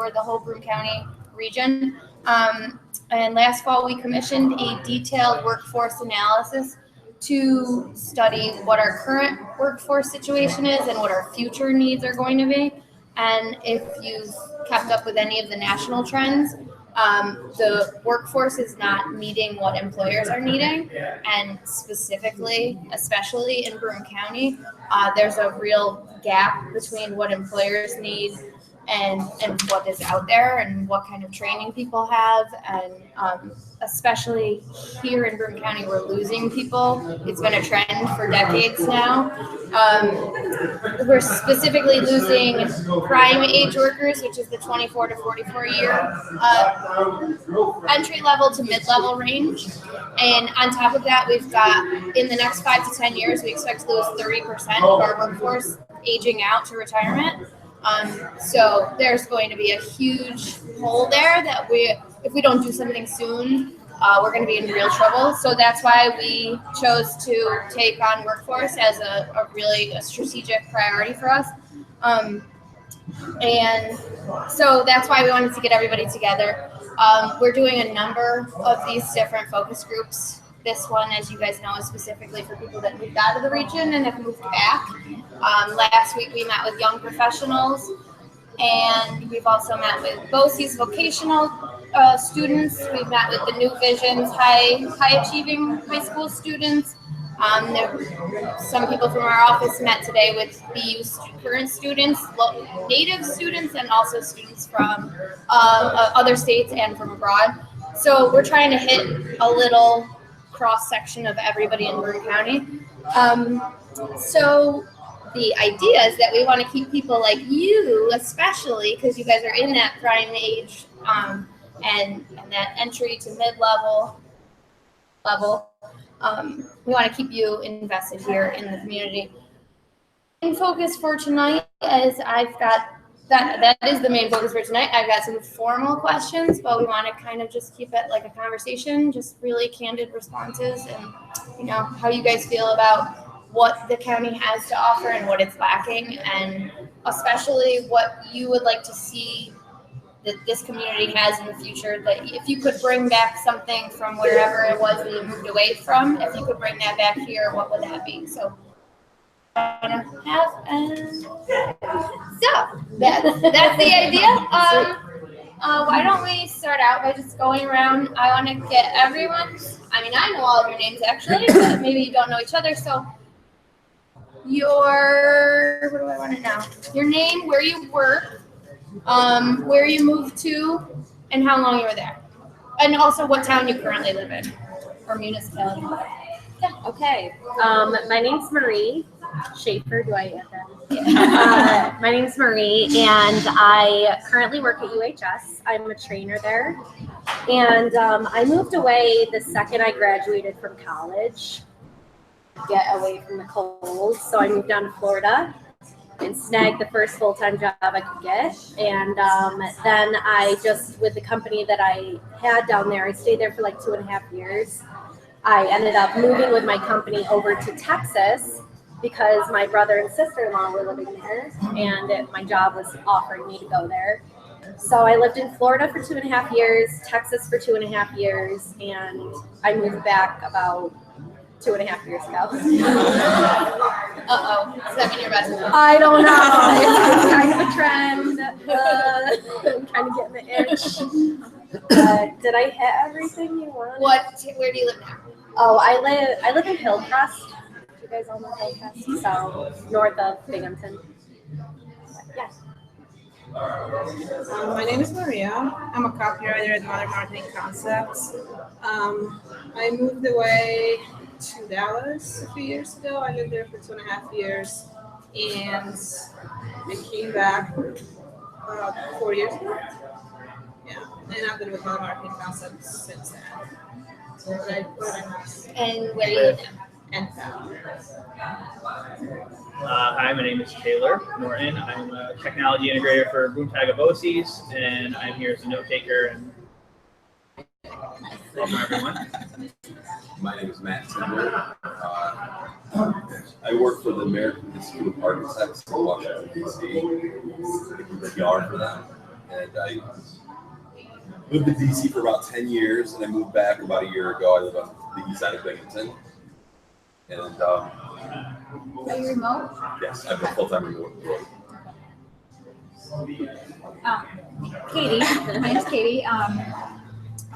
for the whole Broome County region. And last fall, we commissioned a detailed workforce analysis to study what our current workforce situation is and what our future needs are going to be. And if you've kept up with any of the national trends, the workforce is not meeting what employers are needing. And specifically, especially in Broome County, there's a real gap between what employers need and what is out there and what kind of training people have. And especially here in Broome County, we're losing people. It's been a trend for decades now. We're specifically losing prime age workers, which is the 24 to 44 year entry level to mid-level range. And on top of that, we've got, in the next 5 to 10 years, we expect to lose 30% of our workforce aging out to retirement. So there's going to be a huge hole there that if we don't do something soon, we're going to be in real trouble. So that's why we chose to take on workforce as a really strategic priority for us. And so that's why we wanted to get everybody together. We're doing a number of these different focus groups. This one, as you guys know, is specifically for people that moved out of the region and have moved back. Last week we met with young professionals, and we've also met with BOCES vocational students. We've met with the New Visions high achieving high school students. Some people from our office met today with BU current students, native students, and also students from other states and from abroad. So we're trying to hit a little cross section of everybody in Broome County. So the idea is that we want to keep people like you, especially because you guys are in that prime age and that entry to mid-level level. We want to keep you invested here in the community. Main focus for tonight is I've got that is the main focus for tonight. I've got some formal questions, but we want to kind of just keep it like a conversation, just really candid responses, and how you guys feel about what the county has to offer and what it's lacking, and especially what you would like to see that this community has in the future. That if you could bring back something from wherever it was that you moved away from, if you could bring that back here, what would that be? So that's the idea. Why don't we start out by just going around? I want to get everyone. I know all of your names actually, but maybe you don't know each other. So what do I want to know? Your name, where you work, where you moved to, and how long you were there, and also what town you currently live in or municipality. Yeah. Okay. My name's Marie Schaefer. Do I add that? My name's Marie, and I currently work at UHS. I'm a trainer there, and I moved away the second I graduated from college. Get away from the cold, so I moved down to Florida and snagged the first full-time job I could get. And then I just, with the company that I had down there, I stayed there for like 2.5 years. I ended up moving with my company over to Texas because my brother and sister-in-law were living there, and my job was offering me to go there. So I lived in Florida for 2.5 years, Texas for 2.5 years, and I moved back about 2.5 years ago. Does that mean you're about to move? I don't know. It's kind of a trend. I'm kind of getting the itch. Did I hit everything you wanted? Where do you live now? Oh, I live in Hillcrest. You guys all know Hillcrest? So north of Binghamton. Yeah. My name is Maria. I'm a copywriter at Modern Marketing Concepts. I moved away to Dallas a few years ago. I lived there for 2.5 years, and I came back about 4 years ago. Yeah, and I've been with Modern Marketing Concepts since then. And where do you live now? And Hi, my name is Taylor Morton. I'm a technology integrator for Boomtag of BOCES, and I'm here as a note taker. And welcome, everyone. My name is Matt Timber. I work for the American Institute of Architects in Washington, D.C. I do PR for them. and I lived in DC for about 10 years, and I moved back about a year ago. I live on the east side of Binghamton, and Are you remote? yes, I've been full-time remote. Katie, my name's Katie.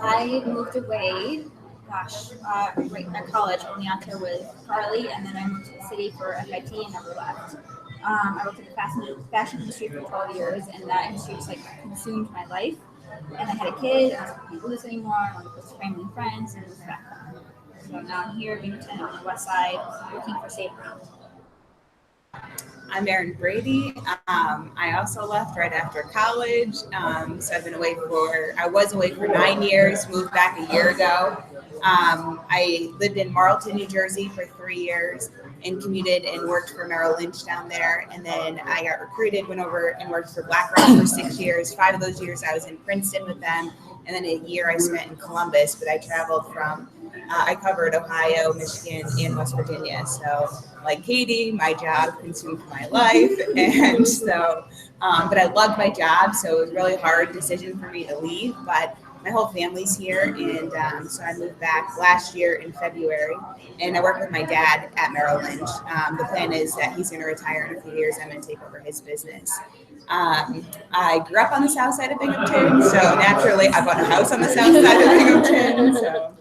I moved away, right at college. Oneonta with Carly, and then I moved to the city for FIT and never left. I worked in the fashion industry for 12 years, and that industry just like consumed my life. And I had a kid, and I wasn't do this anymore. I wanted to go to family and friends, and moved back home. So now I'm here in Binghamton on the west side, looking for safety. I'm Erin Brady. I also left right after college. So I was away for 9 years, moved back a year ago. I lived in Marlton, New Jersey for 3 years and commuted and worked for Merrill Lynch down there. And then I got recruited, went over and worked for BlackRock for 6 years. 5 of those years I was in Princeton with them. And then a year I spent in Columbus, but I traveled I covered Ohio, Michigan, and West Virginia. So like Katie, my job consumed my life. And so, but I loved my job. So it was a really hard decision for me to leave, but my whole family's here. And so I moved back last year in February, and I work with my dad at Merrill Lynch. The plan is that he's going to retire in a few years. I'm going to take over his business. I grew up on the south side of Binghamton, so naturally I bought a house on the south side of Binghamton. So.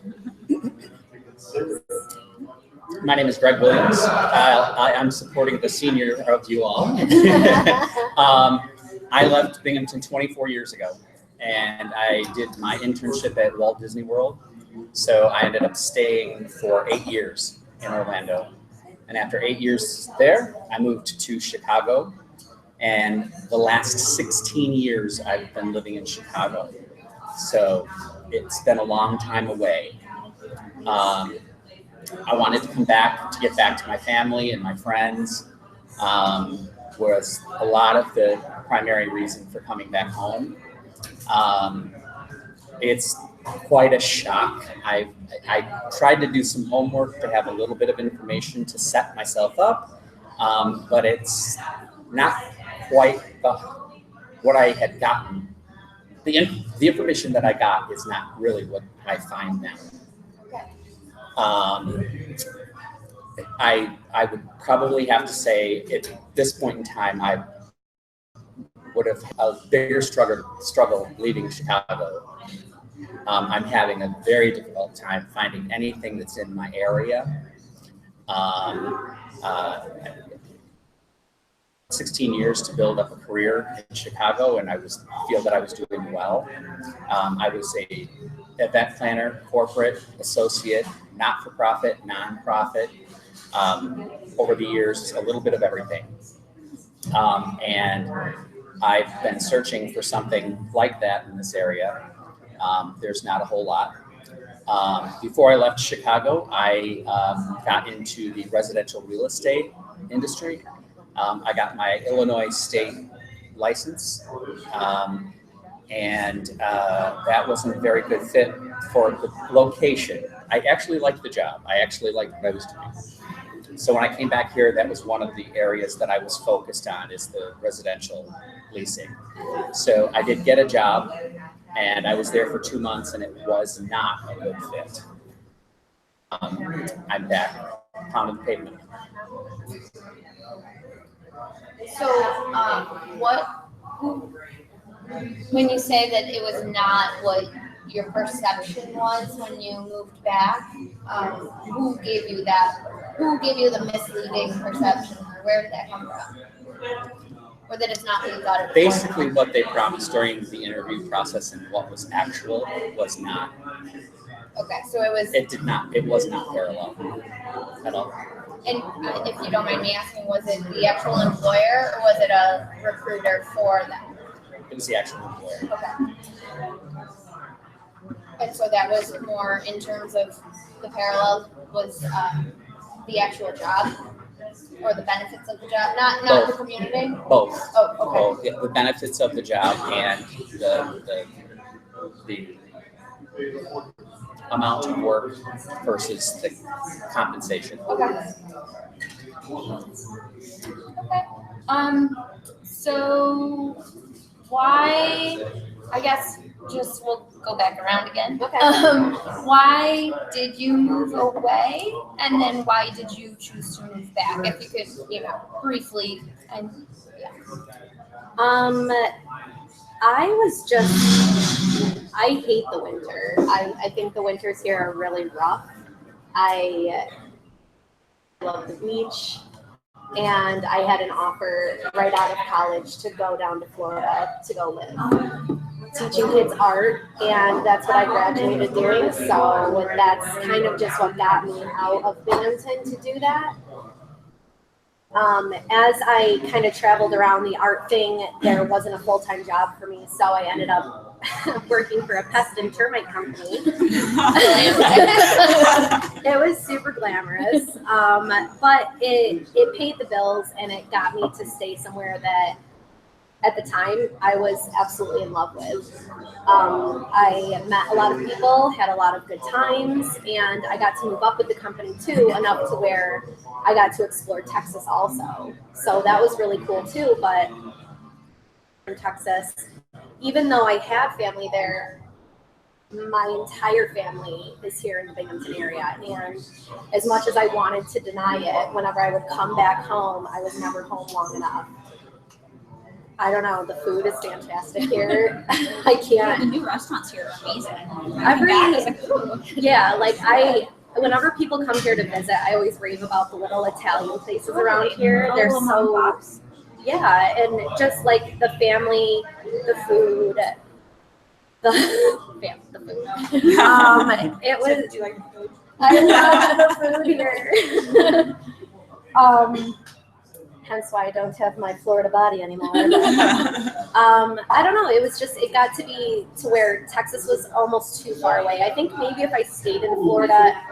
My name is Greg Williams. I'm supporting the senior of you all. I left Binghamton 24 years ago, and I did my internship at Walt Disney World. So I ended up staying for 8 years in Orlando. And after 8 years there, I moved to Chicago. And the last 16 years, I've been living in Chicago. So it's been a long time away. I wanted to come back to get back to my family and my friends, was a lot of the primary reason for coming back home. It's quite a shock. I tried to do some homework to have a little bit of information to set myself up, but it's not quite what I had gotten. The information that I got is not really what I find now. I would probably have to say at this point in time, I would have a bigger struggle leaving Chicago. I'm having a very difficult time finding anything that's in my area. 16 years to build up a career in Chicago, and I feel that I was doing well. I was a event planner, corporate, associate, not-for-profit, non-profit. Over the years, a little bit of everything. And I've been searching for something like that in this area. There's not a whole lot. Before I left Chicago, I got into the residential real estate industry. I got my Illinois state license, and that wasn't a very good fit for the location. I actually liked the job. I actually liked what I was doing. So when I came back here, that was one of the areas that I was focused on, is the residential leasing. So I did get a job, and I was there for 2 months, and it was not a good fit. I'm back, pounding the pavement. So, when you say that it was not what your perception was when you moved back, who gave you the misleading perception, or where did that come from? Or that it's not what you thought it was? Basically, what they promised during the interview process and what was actual was not. Okay, so it was. It was not parallel at all. And if you don't mind me asking, was it the actual employer or was it a recruiter for them? It was the actual employer. Okay. And so that was more in terms of the parallel was the actual job or the benefits of the job, not the community? Both. Oh, okay. Both. Yeah, the benefits of the job and the amount of work versus the compensation. Okay. Okay. So why, I guess, just we'll go back around again. Okay. Why did you move away, and then why did you choose to move back? If you could, briefly, and I hate the winter. I think the winters here are really rough. I love the beach, and I had an offer right out of college to go down to Florida to go live, teaching kids art, and that's what I graduated doing. So that's kind of just what got me out of Binghamton to do that. As I kind of traveled around the art thing, there wasn't a full-time job for me, so I ended up working for a pest and termite company. It was super glamorous, but it paid the bills, and it got me to stay somewhere that at the time I was absolutely in love with. I met a lot of people, had a lot of good times, and I got to move up with the company too, enough to where I got to explore Texas also. So that was really cool too. But in Texas, even though I have family there, my entire family is here in the Binghamton area. And as much as I wanted to deny it, whenever I would come back home, I was never home long enough. I don't know. The food is fantastic here. I can't. The new restaurants here are amazing. Whenever people come here to visit, I always rave about the little Italian places around here. They're so, yeah, and just like the family, the food, the food. It was. Do you like the food? I love the food here. Hence why I don't have my Florida body anymore. I don't know. It was just, it got to be to where Texas was almost too far away. I think maybe if I stayed in Florida,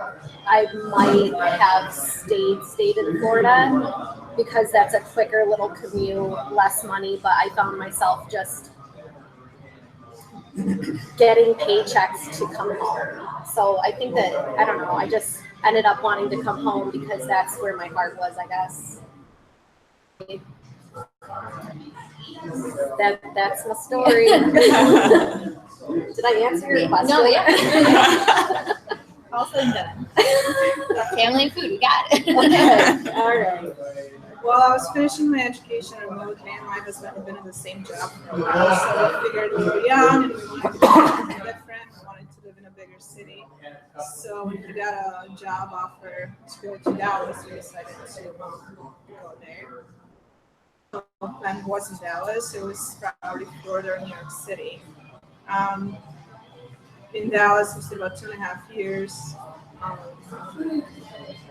I might have stayed in Florida, because that's a quicker little commute, less money, but I found myself just getting paychecks to come home. So I think that, I don't know, I just ended up wanting to come home because that's where my heart was, I guess. That's my story. Did I answer your question? No, yeah. All said and done. Family and food, we got it. Okay. All right. Well, I was finishing my education and moved, me and my husband have been in the same job for a while, so we figured we were young and we wanted to do something different. We wanted to live in a bigger city. So when we got a job offer to go to Dallas, we decided to go there. So the plan was in Dallas. It was probably Florida or New York City. In Dallas, we stayed about 2.5 years.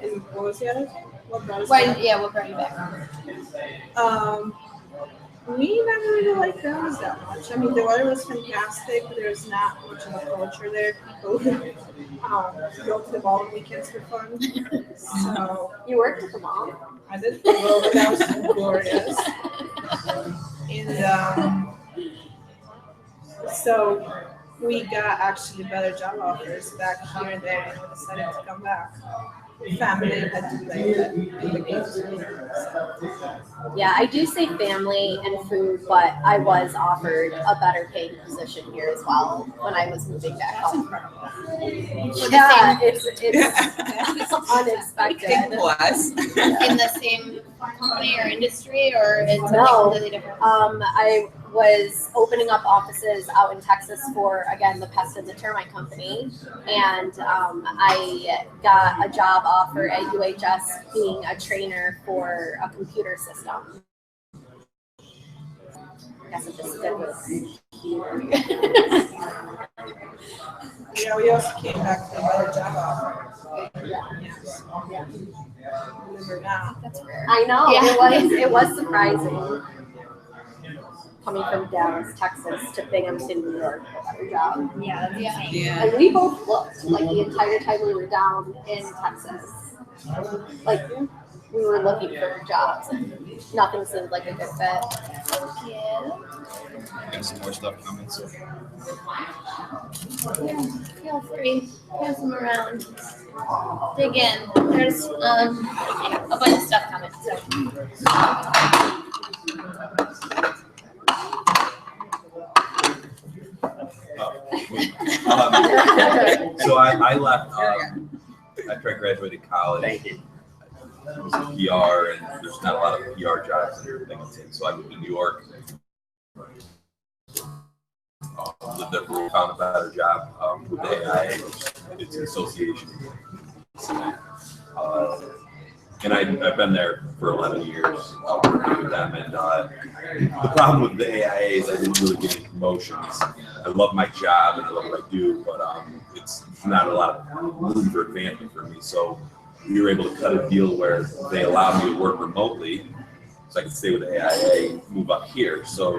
And what was the other thing? What brought us back? What brought you back? We never really liked Dallas that much. I mean, the weather was fantastic, but there's not much of a culture there. People go to the mall on weekends for fun. So You worked at the mall? I did for a little bit. That was glorious. And so we got actually better job offers back here and there, and we decided to come back. Family had to play in the games. So. Yeah, I do say family and food, but I was offered a better paying position here as well when I was moving back home. Yeah, it's unexpected. Big plus. In the same company or industry, or in something No. completely different? I was opening up offices out in Texas for, again, the pest and the termite company, and I got a job offer at UHS being a trainer for a computer system. I guess I'm just good with computer. Yeah, we also came back for a better job offer. Yes. Believe it or not. That's rare. I know, Yeah. it was surprising. Coming from Dallas, Texas to Binghamton, New York, a better job. Yeah, that's Yeah. insane. Yeah. And we both looked like the entire time we were down in Texas. Like we were looking for jobs and nothing seemed like a good fit. Yeah. Got some more stuff coming. So. Yeah, feel free. Pass them around. Dig in. There's a bunch of stuff coming. So. So I left after I graduated college. Thank you. I was in PR, and there's not a lot of PR jobs in Binghamton, so I moved to New York. Lived there for found a better job with the AIA, which it's an association. And I've been there for 11 years working with them. And the problem with the AIA is I didn't really get any promotions. I love my job and I love what I do, but it's not a lot of room for advancement for me. So we were able to cut a deal where they allowed me to work remotely, so I could stay with the AIA, move up here. So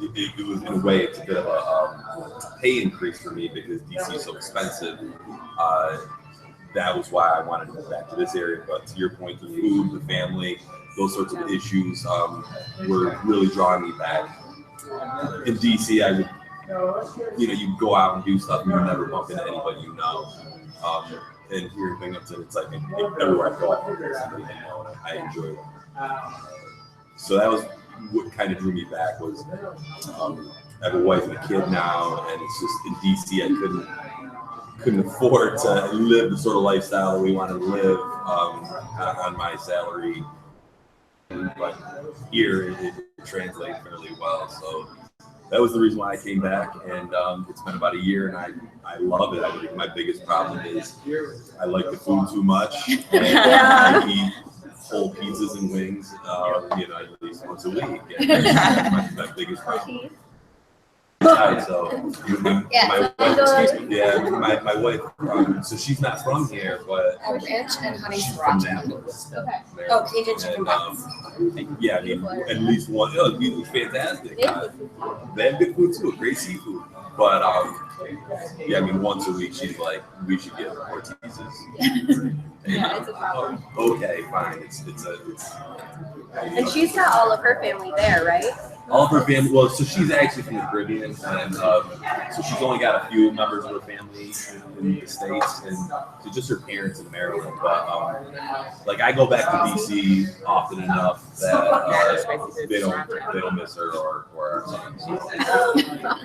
it was, in a way, it's a bit of a pay increase for me because DC is so expensive. That was why I wanted to move back to this area. But to your point, the food, the family, those sorts of issues were really drawing me back. In DC, I would, you go out and do stuff and you never bump into anybody you know. And here in Binghamton, it's like everywhere I go, somebody I know, and I enjoy it. So that was what kind of drew me back was I have a wife and a kid now, and it's just in DC I couldn't afford to live the sort of lifestyle that we want to live on my salary. But here it translates fairly well. So that was the reason why I came back, and it's been about a year, and I love it. I think my biggest problem is I like the food too much, and I eat whole pizzas and wings, at least once a week. And that's my biggest problem. So my wife, my wife, so she's not from here, but Ranch and honey she's from sriracha. Naples. Okay. Oh, Cajun chicken bites. Yeah, I mean, at least one. It's fantastic. They have good food too, great seafood. But yeah, I mean, once a week she's like, we should get Ortiz's. Yeah, it's a problem. Okay, fine. It's And she's got all of her family there, right? all of her family. Well, so she's actually from the Caribbean, and so she's only got a few members of her family in the States, and so just her parents in Maryland. But like I go back to DC often enough that they don't miss her or our son. So,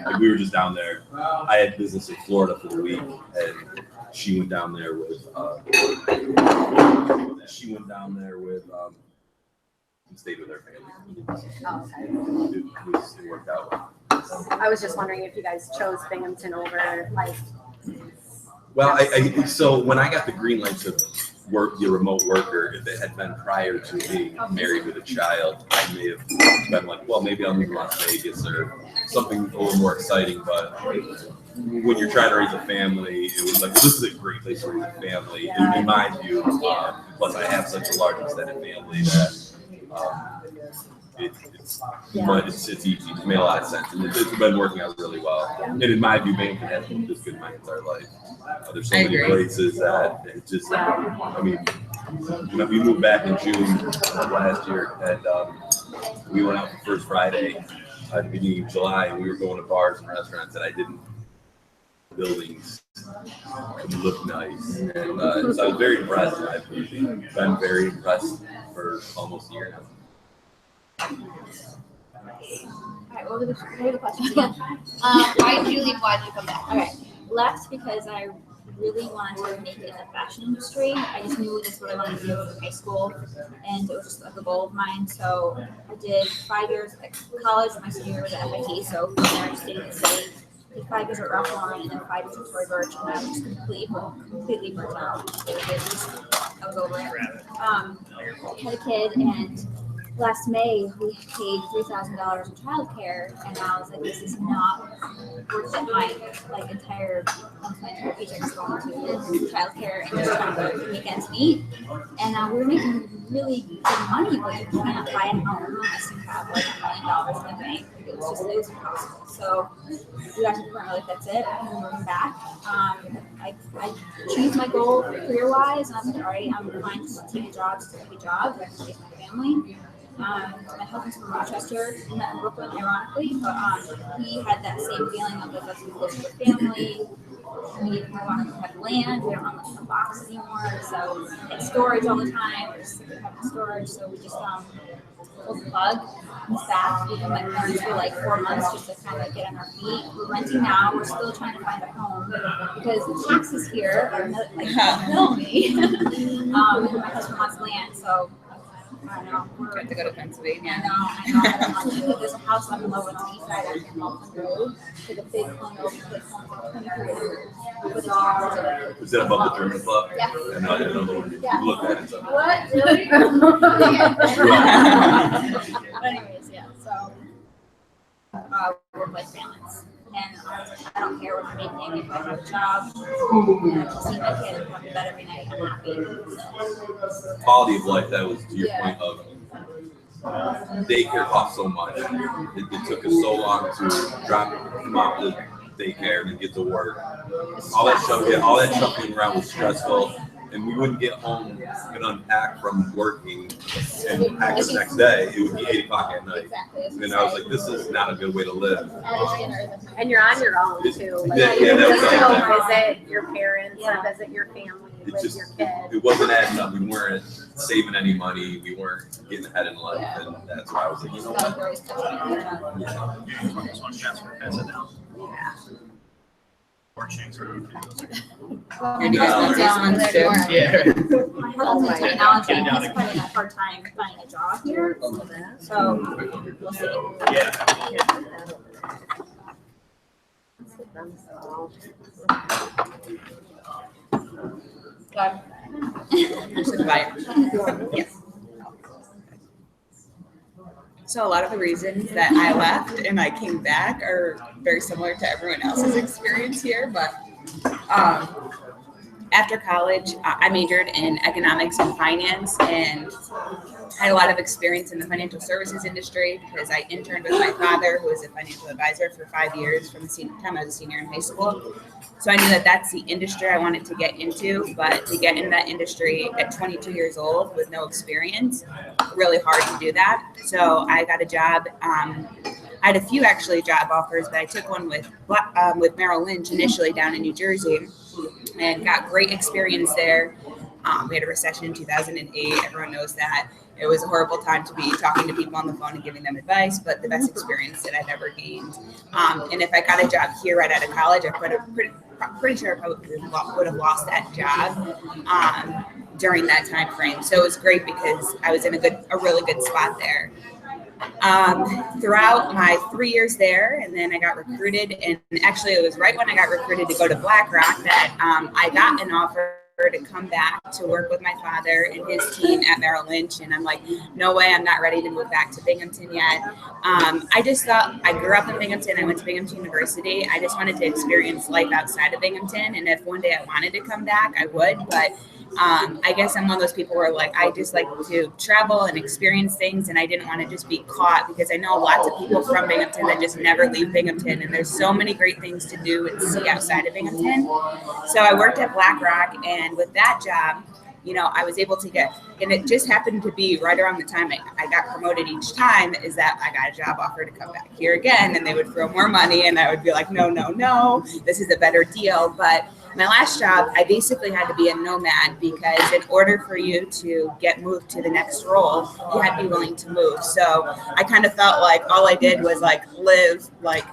like, we were just down there. I had business in Florida for the week, and she went down there with and stayed with her family. Oh, okay. It worked out. I was just wondering if you guys chose Binghamton over, like. Well, so when I got the green light to work, be a remote worker, if it had been prior to being married with a child, I may have been like, well, maybe I'll move to Las Vegas or something a little more exciting. But when you're trying to raise a family, it was like, well, this is a great place to raise a family, in my view. Plus, I have such a large extended family that it's easy. It made a lot of sense, and it's been working out really well. And in my view, Binghamton has been this good my entire life. There's so many places that it just, I mean, we moved back in June of last year, and we went out for First Friday at the beginning of July, and we were going to bars and restaurants that I didn't. Buildings look nice, and so I was very impressed. I've been very impressed for almost a year now. All right, what were the questions? Why did you leave? Why did you come back? All right, left because I really wanted to make it in the fashion industry. I just knew that's what I wanted to do in high school, and it was just like a goal of mine. So I did 5 years at college. My senior year was at FIT, so from there I stayed in the city. Did 5 years at Ralph Lauren and then 5 years at Tory Burch, and I was just completely burnt out. I was over it. Had a kid, and last May we paid $3,000 in childcare, and I was like, this is not worth it. My entire paycheck is going to childcare and just kind of make ends meet. And we were making really good money, but you cannot buy a home unless you have like $1 million in the bank. It was impossible. So we got to the point where like that's it. I'm moving back. I changed my goal career-wise. I'm like, all right, I'm fine to take a job, so I can raise my family. My husband's from Rochester, we met in Brooklyn, ironically, but he had that same feeling of like, let's be close to the family. We want to have land. We don't want to boxes anymore. So we had storage all the time. We're just having storage. So we just pulled the plug. Moved back. We've been my parents for like 4 months just to kind of get on our feet. We're renting now. We're still trying to find a home because the taxes here are like kill me. My husband wants land, so I don't know. We're going to go to Pennsylvania. I know. There's a house on the lower east side of Hamilton Road with a big condo with 23 acres. With a tower. Is that above the German club? Yeah. And I don't know. Yeah. Look at it. So. What? Really? But anyways, yeah. So work-life balance, and I don't care what I'm making. If I have a job, and I see my kid and going to bed every night, I'm happy. So, Quality of life. That was to your Yeah. point of daycare costs so much. It took us so long to drop him off to daycare and then get to work. All that shuffling around was stressful. And we wouldn't get home and unpack from working and pack the next day. It would be 8 o'clock at night. exactly. And I was like, this is not a good way to live. And you're on your own too. Like, Yeah, you that just was go like visit your parents or visit your family It with just your kid. it wasn't adding up. We weren't saving any money. We weren't getting ahead in life. And that's why I was like, you know what? I just want to transfer pass it down. Yeah. Or change for And your husband's on Yeah. there. Yeah. My husband's in technology, Get and down he's finding a hard time finding a job here. So we'll see. Yeah. Yes. So a lot of the reasons that I left and I came back are very similar to everyone else's experience here, but after college, I majored in economics and finance and had a lot of experience in the financial services industry because I interned with my father, who was a financial advisor for 5 years from the time I was a senior in high school. So I knew that that's the industry I wanted to get into, but to get in that industry at 22 years old with no experience, really hard to do that. So I got a job. I had a few actually job offers, but I took one with Merrill Lynch initially down in New Jersey and got great experience there. We had a recession in 2008. Everyone knows that. It was a horrible time to be talking to people on the phone and giving them advice, but the best experience that I've ever gained. And if I got a job here right out of college, pretty sure I probably would have lost that job during that time frame. So it was great because I was in a really good spot there. Throughout my 3 years there, and then I got recruited, and actually it was right when I got recruited to go to BlackRock that I got an offer to come back to work with my father and his team at Merrill Lynch, and I'm like, no way, I'm not ready to move back to Binghamton yet. I just thought, I grew up in Binghamton, I went to Binghamton University, I just wanted to experience life outside of Binghamton, and if one day I wanted to come back, I would, but I guess I'm one of those people where like I just like to travel and experience things, and I didn't want to just be caught because I know lots of people from Binghamton that just never leave Binghamton, and there's so many great things to do and see outside of Binghamton. So I worked at BlackRock, and with that job, you know, I was able to get, and it just happened to be right around the time I got promoted each time, is that I got a job offer to come back here again, and they would throw more money, and I would be like, no, this is a better deal. But my last job, I basically had to be a nomad because in order for you to get moved to the next role, you had to be willing to move. So I kind of felt like all I did was like live like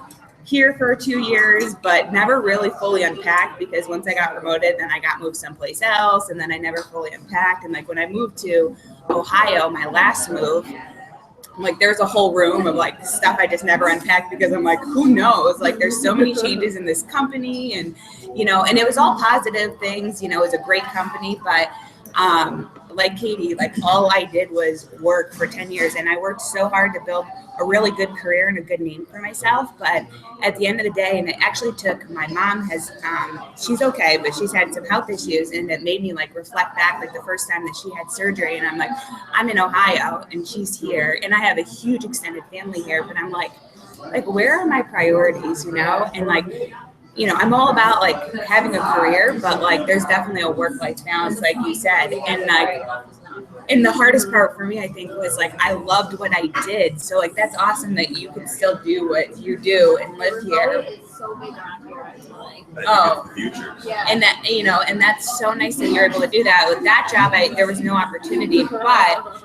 here for 2 years, but never really fully unpacked, because once I got promoted, then I got moved someplace else, and then I never fully unpacked. And like when I moved to Ohio, my last move, like there's a whole room of like stuff I just never unpacked because I'm like, who knows? Like there's so many changes in this company, and you know, and it was all positive things, you know, it was a great company, but like Katie, like all I did was work for 10 years, and I worked so hard to build a really good career and a good name for myself. But at the end of the day, and it actually took, my mom has, she's okay, but she's had some health issues, and it made me like reflect back, like the first time that she had surgery, and I'm like, I'm in Ohio and she's here, and I have a huge extended family here, but I'm like where are my priorities, you know? And like, you know, I'm all about like having a career, but like there's definitely a work-life balance, like you said. And like, and the hardest part for me, I think, was like I loved what I did. So like that's awesome that you can still do what you do and live here. So big around here, I feel like. Oh, future. Yeah. And that, you know, and that's so nice that you're able to do that. With that job, there was no opportunity, but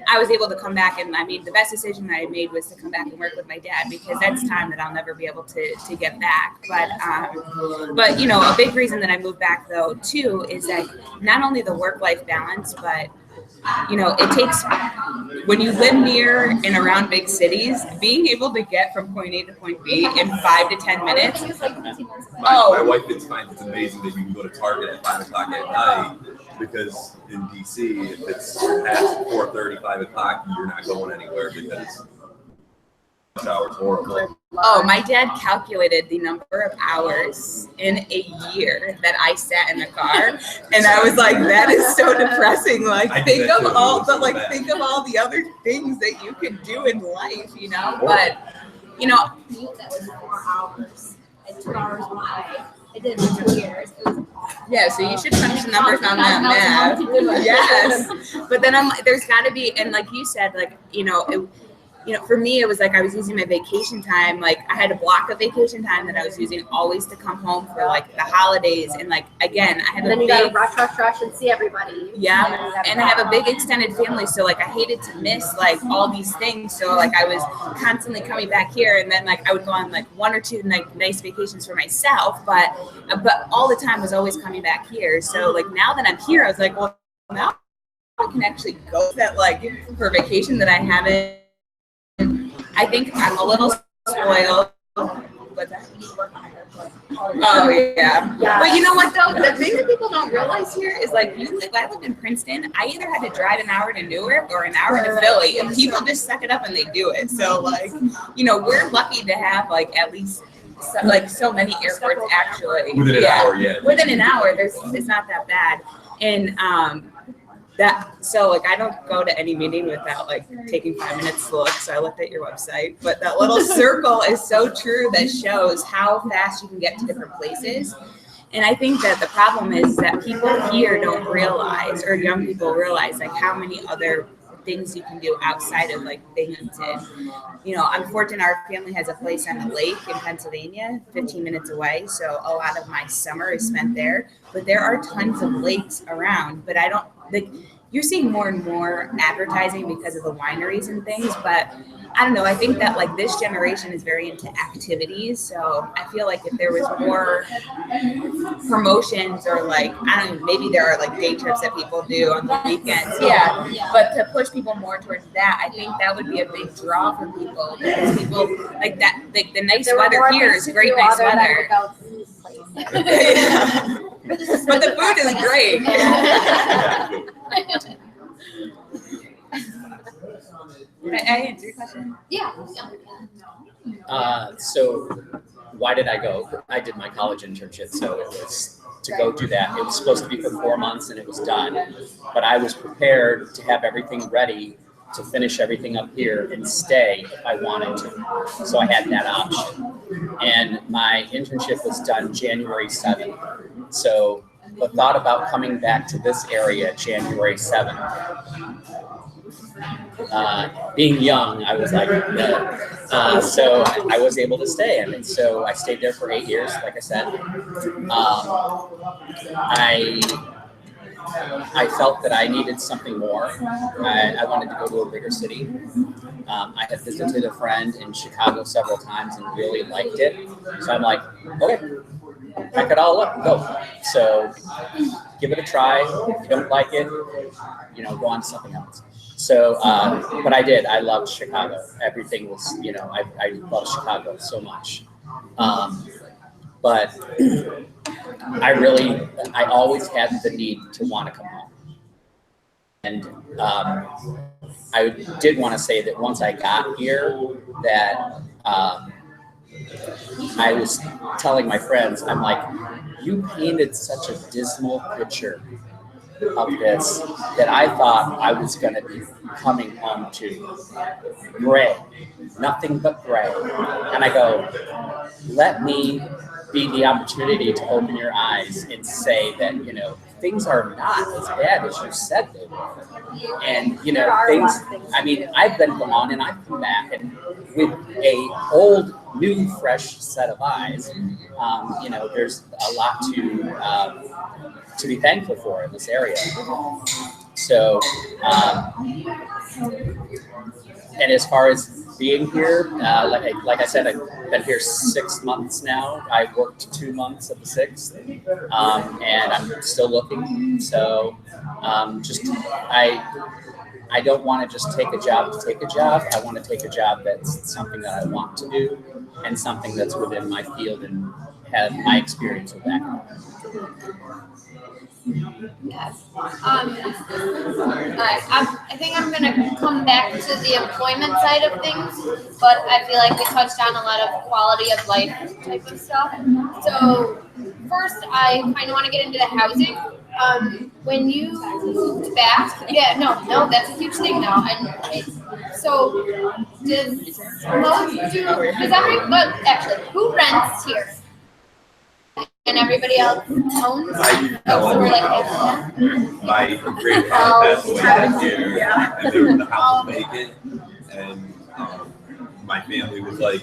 I was able to come back, and I mean, the best decision I made was to come back and work with my dad, because that's time that I'll never be able to get back. But you know, a big reason that I moved back though too is that not only the work-life balance, but you know, it takes, when you live near and around big cities, being able to get from point A to point B in 5 to 10 minutes. My wife finds it's amazing that you can go to Target at 5 o'clock at night, because in DC, if it's past 4:30, 5 o'clock, you're not going anywhere because rush hour's horrible. Oh, my dad calculated the number of hours in a year that I sat in the car, and I was like, "That is so depressing." Like, think of all the other things that you could do in life, you know. But you know, That was 4 hours. And 2 hours one way. I did it for 2 years. It was yeah. So you should crunch the numbers on that math. Yes, but then there's got to be, and like you said, like you know, for me, it was like I was using my vacation time. Like I had a block of vacation time that I was using always to come home for like the holidays. And like, again, I have And then you gotta rush and see everybody. Yeah. And I have a big extended family. So like I hated to miss like all these things. So like I was constantly coming back here, and then like I would go on like 1 or 2 like nice vacations for myself. But all the time was always coming back here. So like now that I'm here, I was like, well, now I can actually go that like for vacation that I haven't. I think I'm a little spoiled. What's that? Oh yeah. But you know what though? The thing that people don't realize here is like I lived in Princeton. I either had to drive an hour to Newark or an hour to Philly, and people just suck it up and they do it. So like, you know, we're lucky to have like at least so many airports actually. Within an hour, yeah. Within an hour, it's not that bad. And so like I don't go to any meeting without like taking 5 minutes to look. So I looked at your website, but that little circle is so true, that shows how fast you can get to different places. And I think that the problem is that people here don't realize, or young people realize, like how many other things you can do outside of like Binghamton. You know, I'm fortunate our family has a place on the lake in Pennsylvania, 15 minutes away. So a lot of my summer is spent there, but there are tons of lakes around, but I don't like, you're seeing more and more advertising because of the wineries and things, but I don't know. I think that like this generation is very into activities. So I feel like if there was more promotions, or like, I don't know, maybe there are like day trips that people do on the weekends. Yeah. But to push people more towards that, I think that would be a big draw for people, because people like that, like the nice weather here is great, nice weather. But the food is great. I answer your question? Yeah. So why did I go? I did my college internship, so it was to go do that. It was supposed to be for 4 months, and it was done. But I was prepared to have everything ready to finish everything up here and stay if I wanted to. So I had that option. And my internship was done January 7th. So the thought about coming back to this area January 7th, being young, I was like, no. So I was able to stay. And so I stayed there for 8 years, like I said. I felt that I needed something more. I wanted to go to a bigger city. I had visited a friend in Chicago several times and really liked it. So I'm like, okay, pack it all up, go. So give it a try. If you don't like it, go on to something else. So, but I did. I loved Chicago. Everything was, I love Chicago so much. But I always had the need to want to come home. And I did want to say that once I got here, that I was telling my friends, I'm like, you painted such a dismal picture of this that I thought I was going to be coming home to gray, nothing but gray. And I go, let me be the opportunity to open your eyes and say that, things are not as bad as you said they were. And, things, I mean, I've been gone and I've come back, and with a old, new, fresh set of eyes, there's a lot to be thankful for in this area. So So, and as far as being here, like I said, I've been here 6 months now. I worked 2 months of the 6th, and I'm still looking. So, I don't want to just take a job to take a job. I want to take a job that's something that I want to do and something that's within my field and have my experience with that. Yes. All right. I think I'm going to come back to the employment side of things, but I feel like we touched on a lot of quality of life type of stuff. So first, I kind of want to get into the housing. When you moved back, that's a huge thing now. So actually, who rents here? And everybody else owns? So we're like, my grandfather passed away last year, and the house was vacant, and my family was like,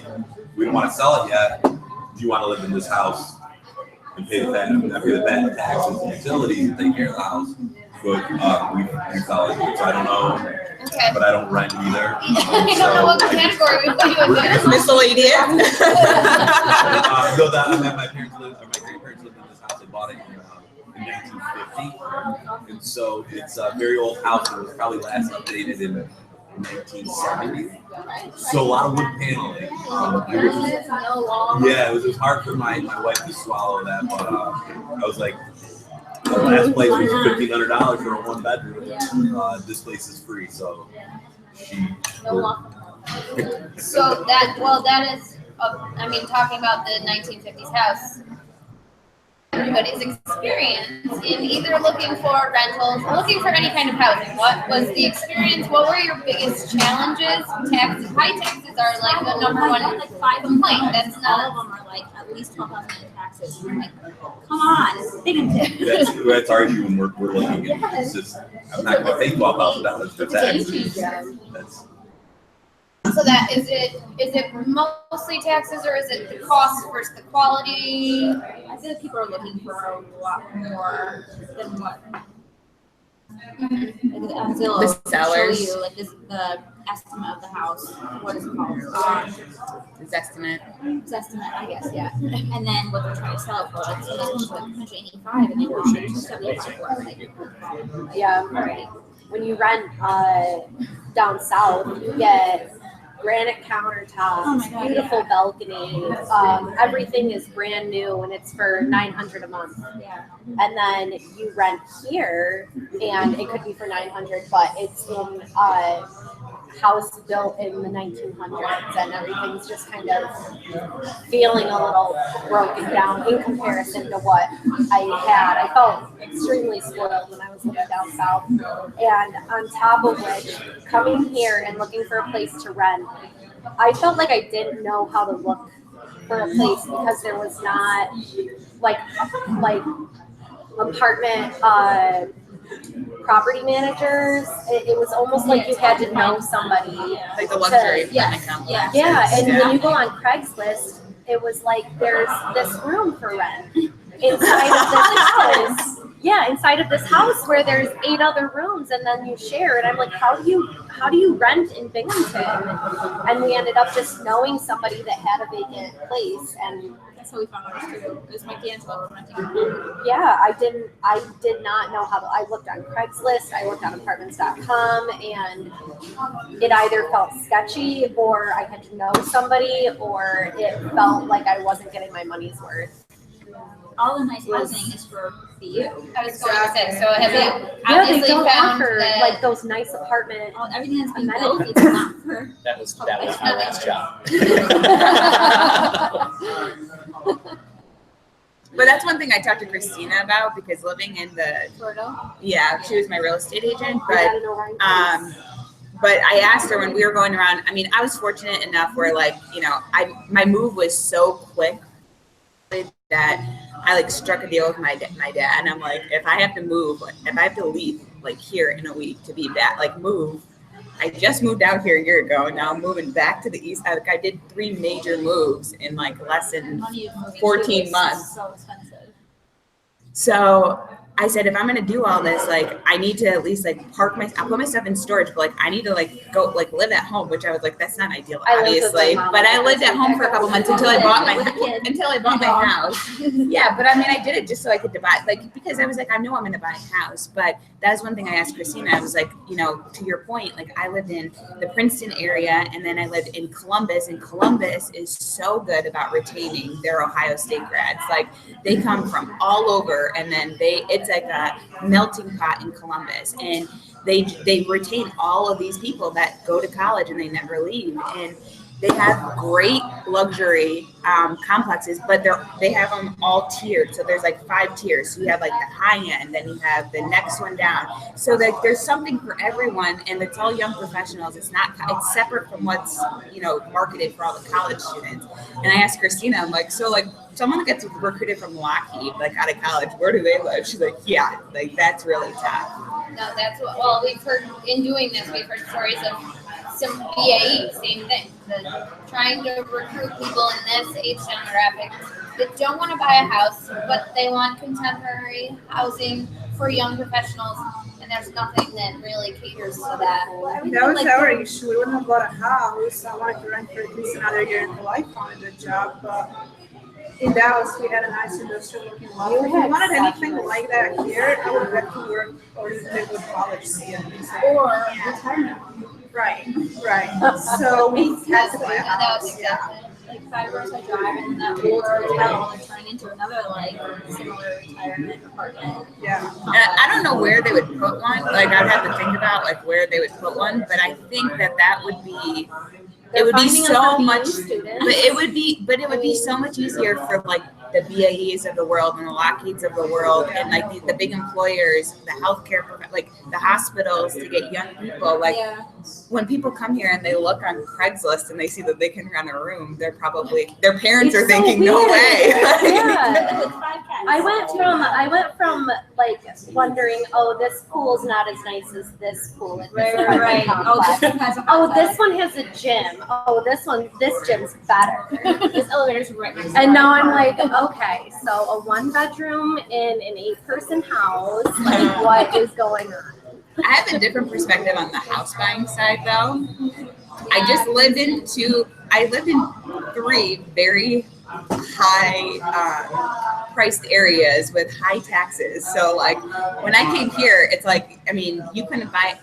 "We don't want to sell it yet. Do you want to live in this house and pay the taxes and utilities and take care of the house?" But we sell it, so I don't know. Okay. But I don't rent either. I don't know what category we put you in. Miscellaneous. No, that my grandparents lived in this house. They bought it in 1950, and so it's a very old house. It was probably last updated in 1970. So a lot of wood paneling. It was just hard for my wife to swallow that, but I was like, the last place was $1,500 for a 1-bedroom. This place is free, so So that is, talking about the 1950s house, everybody's experience in either looking for rentals or looking for any kind of housing. What was the experience? What were your biggest challenges? High taxes are like the number one complaint. That's not. All of them are like at least 12,000 in taxes. I'm like, come on, they didn't do. that's our issue when we're looking at it. It's just, I'm not going to pay $12,000 for taxes. So that is it mostly taxes, or is it the cost versus the quality? I feel like people are looking for a lot more than what. Like The sellers. Show you like the estimate of the house. What is it called? His estimate. It's estimate, I guess, yeah. And then what they're trying to sell it for. Like, so this one's like 185, and they want 275 for it. Yeah. Alright. When you rent down south, you get granite countertops, Oh my God, beautiful balcony. Everything is brand new, and it's for $900 a month. Yeah. And then you rent here, and it could be for $900, but it's in a house built in the 1900s, and everything's just kind of feeling a little broken down in comparison to what I had. I felt extremely spoiled when I was living down south, and on top of which, coming here and looking for a place to rent, I felt like I didn't know how to look for a place because there was not like apartment property managers. It was almost like you had to know somebody. Like the luxury Yes. apartment Yeah. complex. Yeah, and when you go on Craigslist, it was like there's this room for rent inside of this house. Yeah, inside of this house where there's 8 other rooms, and then you share. And I'm like, how do you rent in Binghamton? And we ended up just knowing somebody that had a vacant place, and That's how we found ours too. It was my dad's was renting. yeah, I did not know how to. I looked on Craigslist, I looked on apartments.com, and it either felt sketchy, or I had to know somebody, or it felt like I wasn't getting my money's worth. All the nice housing is for you. I was going to say, so have you Yeah, they obviously don't found offer that like those nice apartment. Everything that's been built, it's not for. That was my last job. But that's one thing I talked to Christina about, because living in the Florida. yeah, she was my real estate agent, I had but to know where I'm but I asked her when we were going around. I mean, I was fortunate enough where, like, you know, my move was so quick that I like struck a deal with my dad, and I'm like, if I have to move, if I have to leave like here in a week to be back, like move. I just moved out here a year ago, and now I'm moving back to the east. Like, I did 3 major moves in like less than Money is moving 14 too. months. It's so expensive. So I said, if I'm gonna do all this, like I need to at least like I'll put my stuff in storage, but like I need to like go like live at home, which I was like, that's not ideal, I lived with obviously. my mom But I when lived at home for a couple months until I bought my dog. house. Yeah, but I mean, I did it just so I could buy, like, because I was like, I know I'm gonna buy a house. But that's one thing I asked Christina. I was like, you know, to your point, like I lived in the Princeton area, and then I lived in Columbus, and Columbus is so good about retaining their Ohio State grads. Like they come from all over, and then it's like a melting pot in Columbus, and they retain all of these people that go to college and they never leave, and they have great luxury complexes, but they have them all tiered. So there's like 5 tiers. So you have like the high end, then you have the next one down. So like there's something for everyone, and it's all young professionals. It's separate from what's marketed for all the college students. And I asked Christina, I'm like, so like someone gets recruited from Lockheed, like out of college, where do they live? She's like, yeah, like that's really tough. No, that's what. Well, we've heard in doing this, we've heard stories of some BAE, same thing. Trying to recruit people in this age demographic that don't want to buy a house, but they want contemporary housing for young professionals, and there's nothing that really caters to that. That was our issue. We wouldn't have bought a house. I wanted to rent for at least another year until I found a job, but in Dallas, we had a nice industrial looking lot. If we wanted anything like that here, I would have to work or live with college students. Or retirement. Right. So we had to buy a house. Like 5 hours I drive, and that old hotel is turning into another like similar retirement apartment. Yeah. I don't know where they would put one. Like I'd have to think about like where they would put one, but I think that would be. It would be so much, but it would be so much easier for like the BAEs of the world and the Lockheeds of the world, and like the big employers, the healthcare, like the hospitals, to get young people. Like when people come here and they look on Craigslist and they see that they can rent a room, their parents are thinking, no way. Yeah. I went from like wondering, oh, this pool's not as nice as this pool. Right. Oh, this one has a gym. Oh, this gym's better. This elevator's right next to And now I'm like, okay, so a 1-bedroom in an 8-person house, like what is going on? I have a different perspective on the house buying side though. I lived in 3 very high priced areas with high taxes. So like when I came here, it's like, I mean, you could buy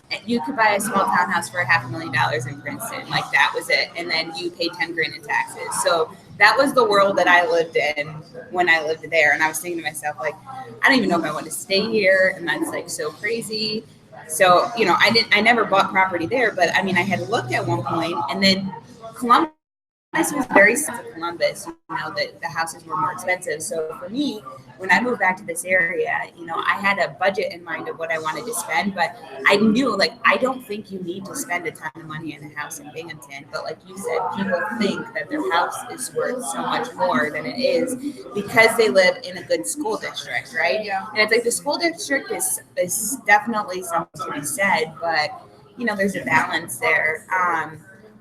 a small townhouse for $500,000 in Princeton. Like that was it. And then you pay $10,000 in taxes. So that was the world that I lived in when I lived there. And I was thinking to myself, like, I don't even know if I want to stay here. And that's like so crazy. So, I never bought property there, but I mean, I had looked at one point, and then Columbus was very similar to Columbus, the houses were more expensive. So for me, when I moved back to this area, I had a budget in mind of what I wanted to spend, but I knew, like, I don't think you need to spend a ton of money in a house in Binghamton. But like you said, people think that their house is worth so much more than it is because they live in a good school district, right? Yeah. And it's like the school district is definitely something to be said, but there's a balance there.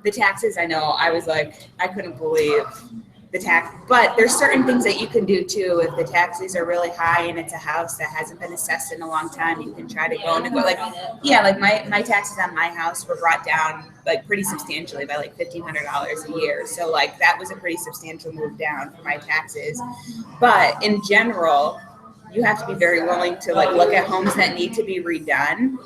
The taxes, I know, I was like, I couldn't believe the tax, but there's certain things that you can do too. If the taxes are really high and it's a house that hasn't been assessed in a long time, you can try to go like my taxes on my house were brought down like pretty substantially by like $1,500 a year. So like that was a pretty substantial move down for my taxes. But in general, you have to be very willing to like look at homes that need to be redone.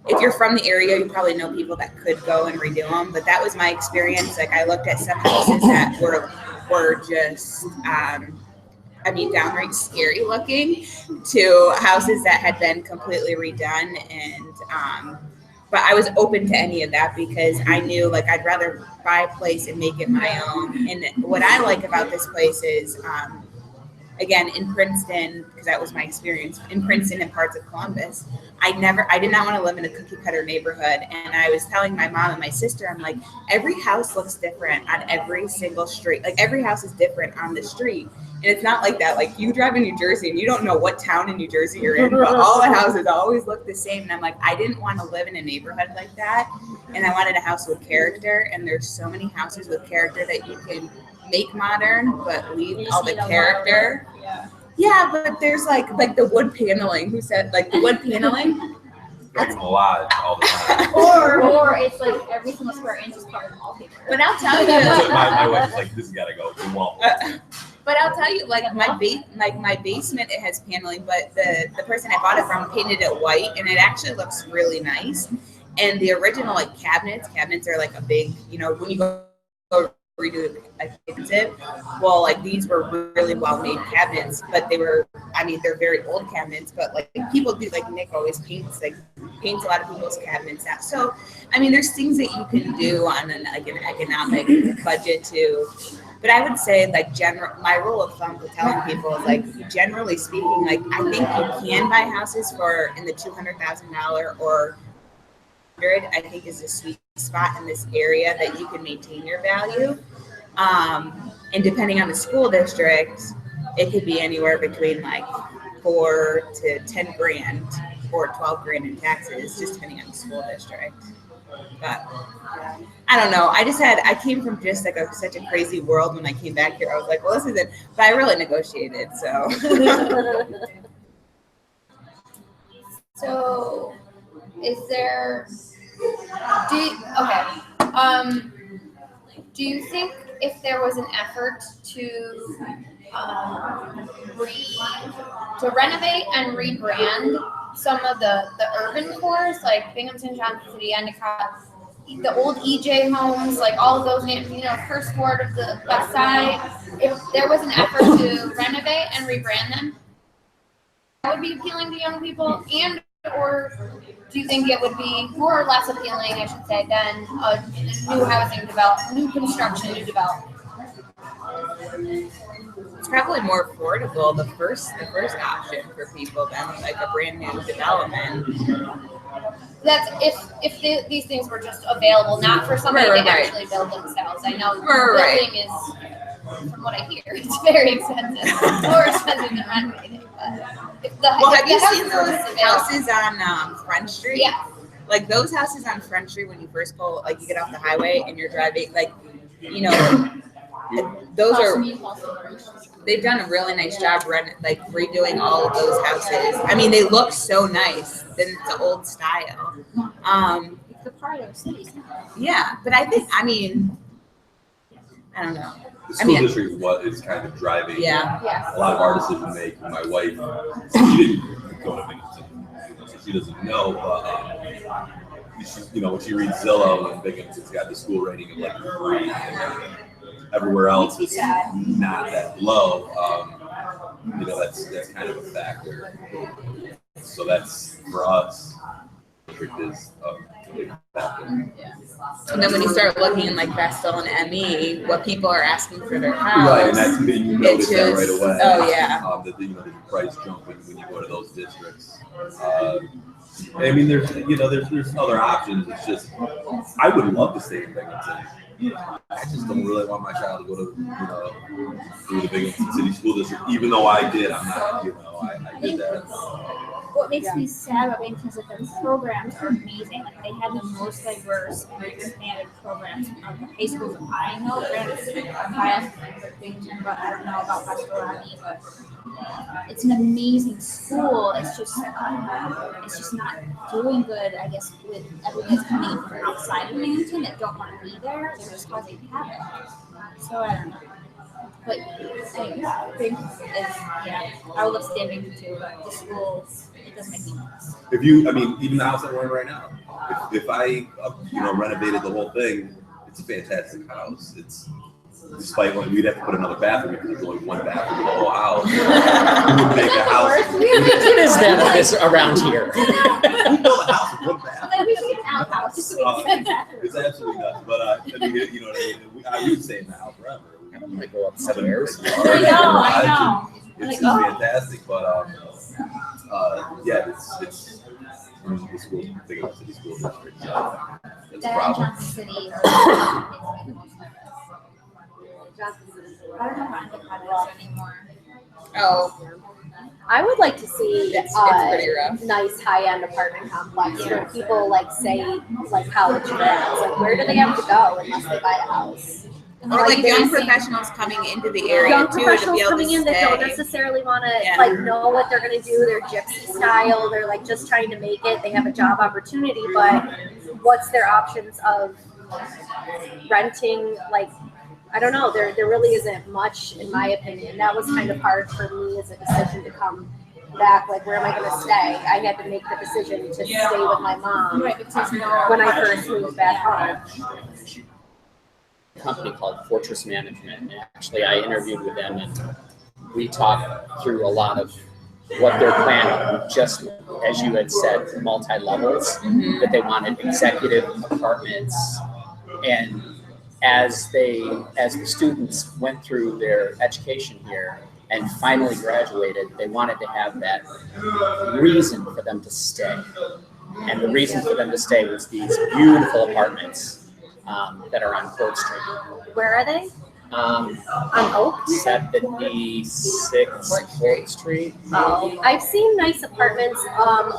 If you're from the area, you probably know people that could go and redo them. But that was my experience. Like I looked at some houses that were just, downright scary looking, to houses that had been completely redone. And, but I was open to any of that because I knew like I'd rather buy a place and make it my own. And what I like about this place is, again, in Princeton, because that was my experience, in Princeton and parts of Columbus, I did not want to live in a cookie cutter neighborhood. And I was telling my mom and my sister, I'm like, every house looks different on every single street. Like every house is different on the street. And it's not like that. Like you drive in New Jersey and you don't know what town in New Jersey you're in, but all the houses always look the same. And I'm like, I didn't want to live in a neighborhood like that. And I wanted a house with character. And there's so many houses with character that you can make modern, but leave all the character. Yeah, but there's like the wood paneling. Who said like the wood paneling? Like in the lodge all the time. Or it's like every single square inch is covered in wallpaper. But I'll tell So you. my wife is like, this has got to go. The wall. But I'll tell you, like my basement, it has paneling, but the person I bought it from painted it white, and it actually looks really nice. And the original like cabinets are like a big, when you go redo a kitchen, well, like these were really well made cabinets, but they're very old cabinets. But like people do, like Nick always paints a lot of people's cabinets out. So I mean, there's things that you can do on an economic budget too. But I would say, like, my rule of thumb for telling people is, like, generally speaking, like, I think you can buy houses for in the $200,000 or I think is a sweet spot in this area that you can maintain your value. And depending on the school district, it could be anywhere between like 4 to 10 grand or 12 grand in taxes, just depending on the school district. But I don't know. I came from just like such a crazy world when I came back here. I was like, well, this is it. But I really negotiated, so. So, do you think if there was an effort to renovate and rebrand some of the urban cores, like Binghamton, Johnson City, Endicott, the old EJ homes, like all of those, first ward of the West Side, if there was an effort to renovate and rebrand them, that would be appealing to young people, and or do you think it would be more or less appealing, I should say, than new construction, new development? It's probably more affordable, the first option for people than like a brand new development. That's if these things were just available, not for somebody to actually build themselves. I know building is, from what I hear, it's very expensive, more expensive than renovating. But have you seen those houses on Front Street? Yeah. Like those houses on Front Street when you first pull, like you get off the highway and you're driving, like, those are. They've done a really nice job redoing all of those houses. I mean, they look so nice. Then it's the old style. It's the part of the city. Yeah, but I don't know. The school district is what is kind of driving a lot of our decision making. My wife, she didn't go to Binghamton, so she doesn't know. When she reads Zillow, and Binghamton's got the school rating of like 3, and everywhere else is not that low. That's kind of a factor. So that's for us. District is a big factor. And then when you start looking in like Vestal and ME, what people are asking for their house, right, and that's you notice that right away. Oh yeah. The price jumping when you go to those districts. I mean, there's other options. It's just I would love to stay in Binghamton. I just don't really want my child to go to the Binghamton City School District, even though I did. I'm not, I did that. What makes me sad about Binghamton is that the programs are amazing. Like they have the most diverse and expanded programs of the high schools that I know. I'm biased for Binghamton, but I don't know about Pastorani, but it's an amazing school. It's just not doing good, I guess, with everyone that's coming in from outside of Binghamton that don't want to be there. They're just causing havoc. So I don't know. But Binghamton is, I would love to stay in Binghamton too, but the schools, it doesn't make me nervous. Even the house that we're in right now, if I, renovated the whole thing, it's a fantastic house. It's, despite we'd have to put another bathroom because there's only one bathroom in the whole house. It would make a house. What is that of this around here? We built a house with one bathroom. We should get an outhouse just so we can It's absolutely nuts. But you know what I mean? I would stay in the house forever. I don't want to go up 7 years. I know. It's fantastic, but it's the school. Think about city school district. So it's a problem. Johnson City. I don't know how Endicott is anymore. Oh, I would like to see it's pretty rough. nice high-end apartment complex where people say college grads, where do they have to go unless they buy a house? And Or like, like you're young gonna see- professionals coming into the area Young too to professionals be able coming to in that don't stay. necessarily want to Yeah. like know what they're going to do. They're gypsy style. They're like just trying to make it. They have a job opportunity, but what's their options of renting? Like, I don't know. There really isn't much, in my opinion. That was kind of hard for me as a decision to come back. Like, where am I going to stay? I had to make the decision to stay with my mom Right, because there's no. when I first moved back home. Company called Fortress Management. And actually, I interviewed with them, and we talked through a lot of what they're planning. Just as you had said, multi-levels, that they wanted executive apartments. And as the students went through their education here and finally graduated, they wanted to have that reason for them to stay. And the reason for them to stay was these beautiful apartments that are on Court Street. Where are they? On Oak? 76 Court Street. Oh, I've seen nice apartments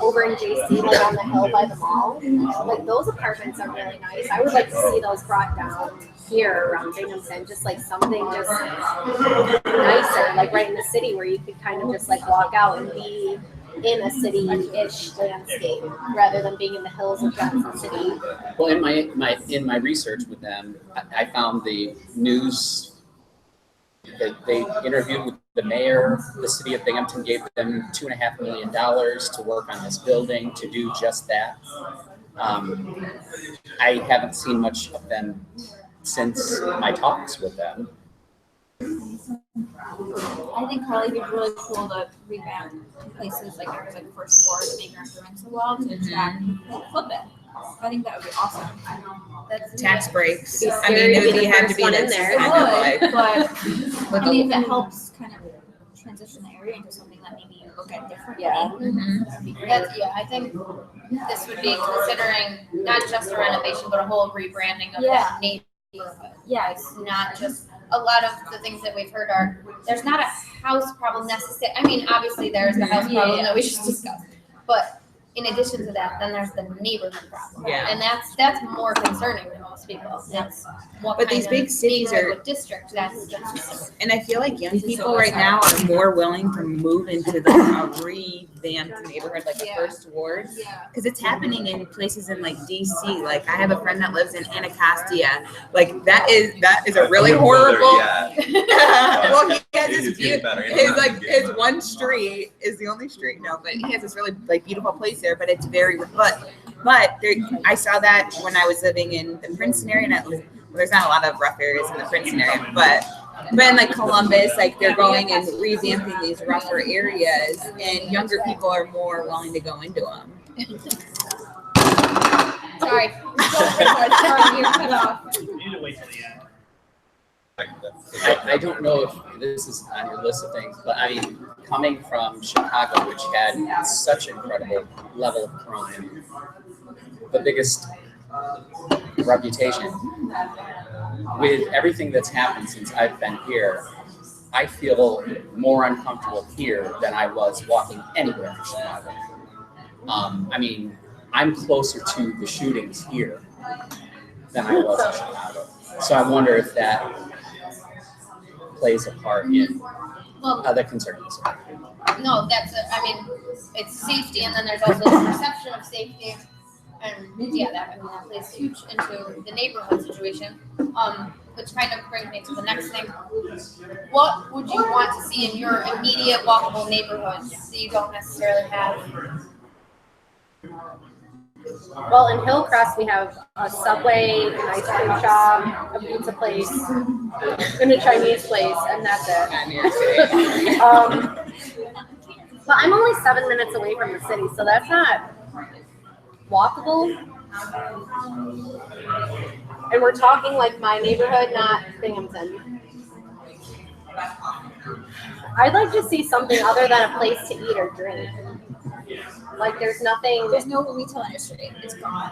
over in JC, like on the hill by the mall. Like those apartments are really nice. I would like to see those brought down here around Binghamton, just like something just nicer, like right in the city where you could kind of just like walk out and be in a city-ish landscape rather than being in the hills of Johnson City. Well, in my research with them, I found the news that they interviewed with the mayor. The city of Binghamton gave them $2.5 million to work on this building to do just that. I haven't seen much of them since my talks with them. I think Carly would be really cool to revamp places like there was like First Ward, make increments a while to attract flip it. I think that would be awesome. That's Tax breaks. Be I mean, scary to it be would the have to first be one in this there. kind of like. But I mean, if it helps kind of transition the area into something that maybe you look at differently, Yeah. that'd be great. Yeah, I think this would be considering not just a renovation, but a whole rebranding of Yeah. that neighborhood. Yeah, It's not just, a lot of the things that we've heard are, there's not a house problem necessarily. I mean, obviously there's the house problem that we just discussed. But in addition to that, then there's the neighborhood problem. Yeah. And that's more concerning to most people. That's what But kind these of big cities neighborhood are- with district, that's And I feel like young people right now are more willing to move into a revamped neighborhood like Yeah. a First Ward. yeah. Because it's happening in places in like DC. Like I have a friend that lives in Anacostia. Like that is a really horrible. Well, he has It's this getting better. his like his one street is the only street. No, but he has this really like beautiful place there. But it's very but there, I saw that when I was living in the Princeton area. And there's not a lot of rough areas in the Princeton area, but in like Columbus, like they're going and revamping these rougher areas, and younger people are more willing to go into them. Sorry. Sorry, you're cut off. You need to wait till the end. I don't know if this is on your list of things, but I mean, coming from Chicago, which had such incredible level of crime, the biggest reputation, with everything that's happened since I've been here, I feel more uncomfortable here than I was walking anywhere in Chicago. I mean, I'm closer to the shootings here than I was in Chicago. So I wonder if that plays a part in Well, other concerns. no, I mean, it's safety, and then there's also the perception of safety. And yeah, that plays huge into the neighborhood situation. Which kind of brings me to the next thing. What would you want to see in your immediate walkable neighborhood that you don't necessarily have? Well, in Hillcrest, we have a Subway, an ice cream shop, a pizza place, and a Chinese place, and that's it. But I'm only 7 minutes away from the city, so that's not walkable. And we're talking like my neighborhood, not Binghamton. I'd like to see something other than a place to eat or drink. Like there's nothing. There's no retail industry. It's gone.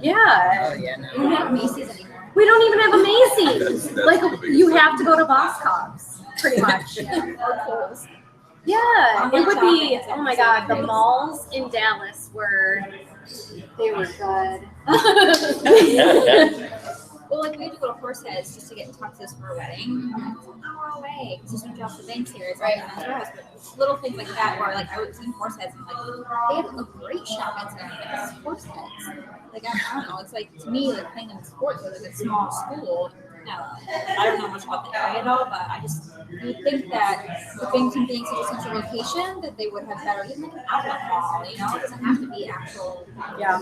Yeah. Oh yeah, no. We don't have Macy's anymore. We don't even have a Macy's. That's Like the biggest you thing. have to go to Boscov's, pretty much. Or Kohl's. Yeah, it would be. Oh my God, the malls in Dallas were good. Well, like we had to go to Horseheads just to get in Texas for a wedding. It's an hour away. It's just off the banks here. It's right on the road. But little things like that where like I was in Horseheads and like they had a great shopping center at Horseheads. Like I don't know. It's like to me like playing in sports with like a small school. Now, I don't know much about the area at all, but I just you'd think that with Binghamton being such a central location, that they would have better, even like an outlet mall. You know, it doesn't have to be actual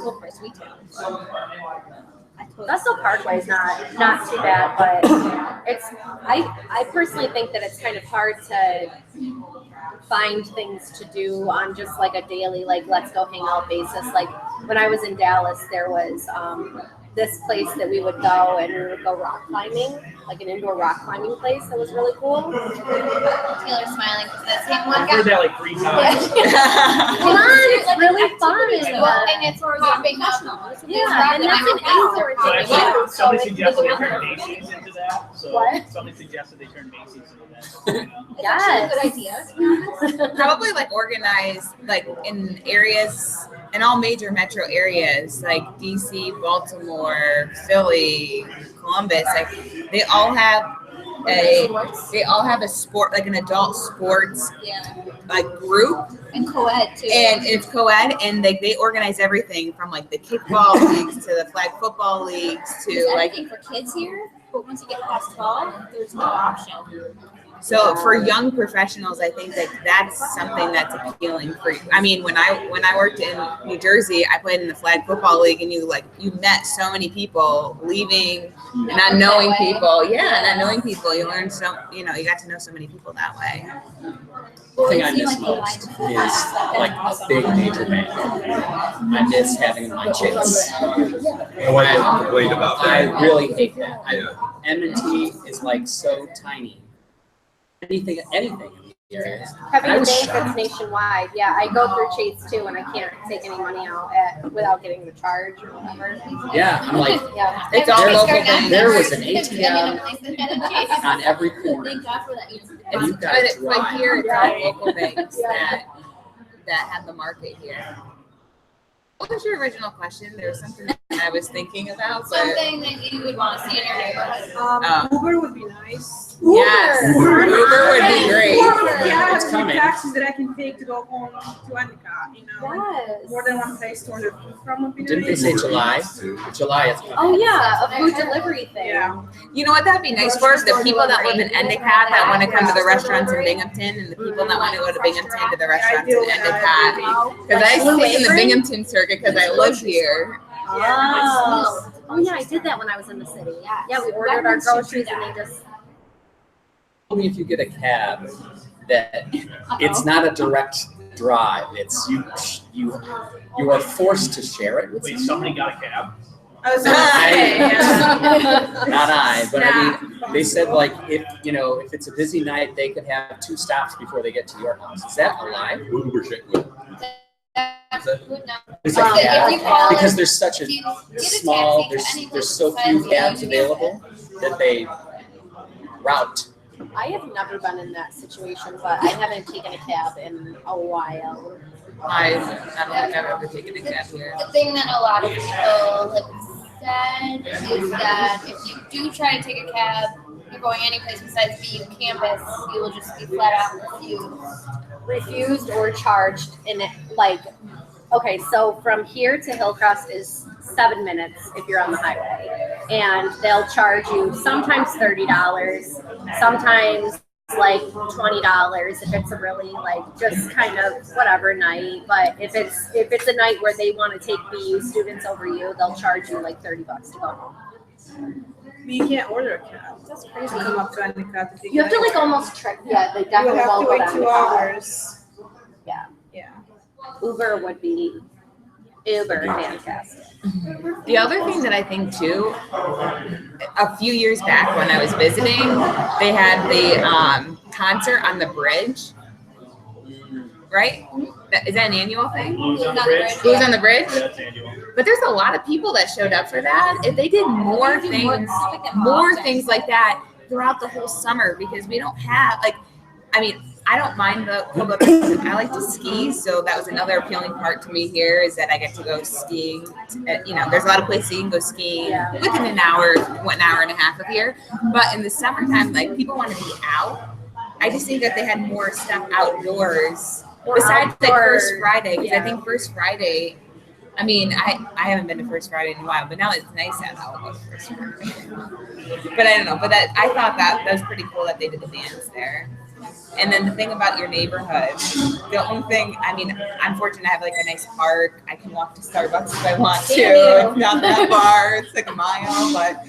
full price retail. So, Vestal Parkway is not too bad, but it's I personally think that it's kind of hard to find things to do on just like a daily like let's go hang out basis. Like when I was in Dallas, there was this place that we would go and we would go rock climbing, like an indoor rock climbing place that was really cool. Taylor's smiling because that same one I've heard guy. that like 3 times. Come on, it's really fun. Well, and it's popping up. Yeah, and that's an indoor So thing. actually, somebody So suggested they it's turn Macy's into that. So What? somebody suggested they turn Macy's into that. Yes. Good idea. To be honest. Probably like organized like in areas in all major metro areas like DC, Baltimore, Philly, Columbus. Like they all have a sport like an adult sports Yeah. like group, And co-ed too. and it's co-ed, and they organize everything from like the kickball leagues to the flag football leagues There's to like. anything for kids here, but once you get past 12, there's no option. So for young professionals, I think that that's something that's appealing for you. I mean, when I worked in New Jersey, I played in the flag football league, and you met so many people leaving, not knowing people. Yeah, not knowing people. You learn you got to know so many people that way. The thing I miss most is like a big major band. I miss having my chicks. No one complained about I that. really hate that. Yeah. M&T is like so tiny. Anything in the area. And I Having a was bank shocked. that's nationwide, yeah, I go through Chase too, and I can't take any money out without getting the charge or whatever. Yeah, I'm like, Yeah. It's all local things. there was an ATM on every corner. Thank God for that. And you But got to it's like drive. here, it's all local banks Yeah. that have the market here. What was your original question? There was something that I was thinking about, but Something that you would want to see in your neighborhood. Uber would be nice. yes, Uber would be great. Yeah, It's it's coming. taxis that I can take to go home to Endicott, Yes. More than one place to order food from would be Didn't they nice. say July? July is coming. Oh yeah, a food delivery thing. Yeah. you know what that'd be nice for? The people that live in Endicott that want to come to the restaurants in Binghamton, and the people that want to go to Binghamton to the restaurants in Endicott. Because I stay in the Binghamton circuit because I live here. Oh. Oh yeah, I did that when I was in the city. Yeah, we ordered our groceries and they just. Only if you get a cab that it's not a direct drive. It's you are forced to share it with Wait, someone. somebody got a cab? I was gonna say, yeah. Not I, but I mean, they said like if it's a busy night, they could have 2 stops before they get to your house. Is that a lie? Uber shit. There's a If cab you call because it- there's such if you a get a small. taxi to any There's so place few besides cabs the available that they route. I have never been in that situation, but I haven't taken a cab in a while. I don't think I've ever taken a cab here. The thing that a lot of people have said is that if you do try to take a cab, you're going any place besides BU campus, you will just be flat out Refused or charged in it, like, okay, so from here to Hillcrest is 7 minutes if you're on the highway, and they'll charge you sometimes $30, sometimes like $20 if it's a really like just kind of whatever night. But if it's a night where they want to take BU students over you, they'll charge you like $30 to go home. You can't order a cab. That's To crazy. come up to Endicott to take You have to it. like almost trick. Yeah, they You definitely have to won't wait go down 2 the car. hours. Yeah. Yeah. Uber would be uber fantastic. The other thing that I think too, a few years back when I was visiting, they had the concert on the bridge, right? Is that an annual thing? Blues on the bridge? Blues on the bridge? Yeah, that's annual. But there's a lot of people that showed up for that. If they did more things like that throughout the whole summer, because we don't have I mean, I don't mind the cold weather. I like to ski, so that was another appealing part to me here is that I get to go skiing. There's a lot of places you can go skiing within an hour and a half of here. But in the summertime, like people want to be out. I just think that they had more stuff outdoors besides like First Friday. Because I think First Friday, I mean, I haven't been to First Friday in a while, but now it's nice out. I'll go to First Friday. But I don't know. But I thought that was pretty cool that they did the dance there. And then the thing about your neighborhood, the only thing, I mean, I'm fortunate I have like a nice park. I can walk to Starbucks if I want to. It's not that far. It's like a mile, but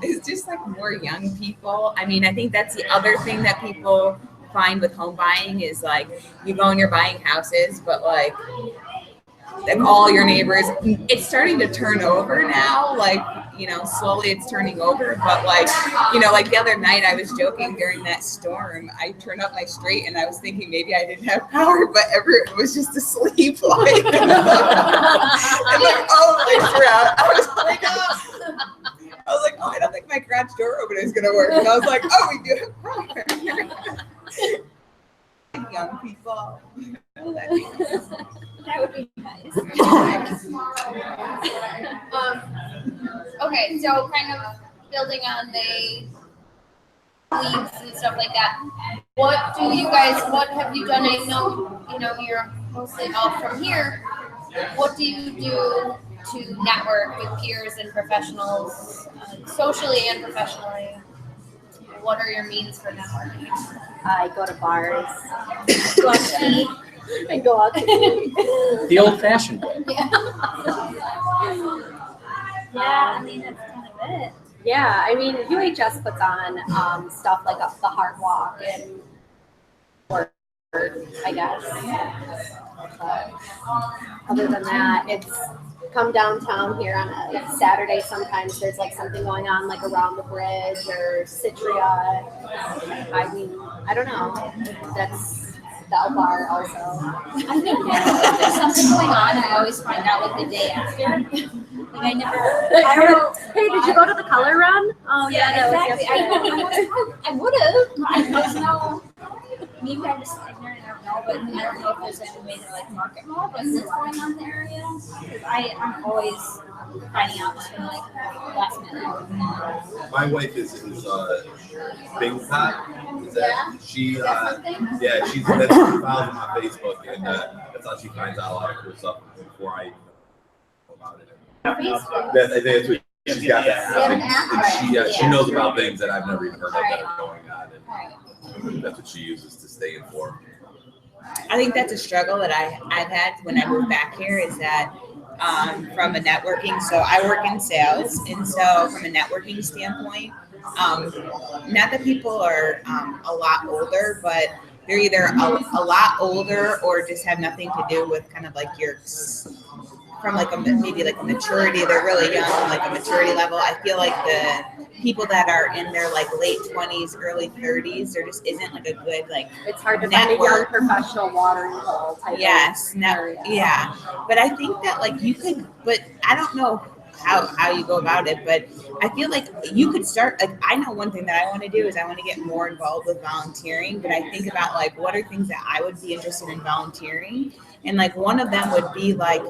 it's just like more young people. I mean, I think that's the other thing that people find with home buying is like you go and you're buying houses, but like all your neighbors, it's starting to turn over now. Like, slowly it's turning over. But like the other night I was joking during that storm. I turned up my street and I was thinking maybe I didn't have power, but everyone was just asleep. Like, and like all the lights were out. I was like, oh, I don't think my garage door opener is gonna work. And I was like, oh, we do have power. Young people. That would be nice. Okay, so kind of building on the leagues and stuff like that. What have you done? I know, you're mostly all from here. What do you do to network with peers and professionals, socially and professionally? What are your means for networking? I go to bars, go out to eat, and go out to eat. The old-fashioned way. Yeah, I mean, that's kind of it. Yeah, I mean, UHS puts on stuff like the Heart Walk and work, I guess. But other than that, it's come downtown here on a Saturday. Sometimes there's like something going on like around the bridge or Citria. I mean, I don't know. That's the L Bar also. I think that if there's something going on, I always find out like the day after. Like I don't know. Hey, did you go to the color run? Oh yeah, that was exactly. yesterday. I would have. There's no. Maybe I'm just ignorant. I don't know, but I don't know if there's any way to like market more what's going on in the area. Because I'm always finding out just like last minute. My wife is Bing Pot. Is that she? She's that's she follows on my Facebook, and that's how she finds out a lot of cool stuff before I know about it. I think that's what she's got that app, and she knows about things that I've never even heard of that are going on, and that's what she uses to stay informed. I think that's a struggle that I've had when I moved back here is that from a networking, so I work in sales, and so from a networking standpoint, not that people are a lot older, but they're either a lot older or just have nothing to do with kind of like from like maybe like a maturity, they're really young, like a maturity level. I feel like the people that are in their like late 20s, early 30s, there just isn't like a good like it's hard to find a young professional watering hole type yeah. But I think that like you could, but I don't know how you go about it, but I feel like you could start, like I know one thing that I want to do is I want to get more involved with volunteering, but I think about like what are things that I would be interested in volunteering, and like one of them would be like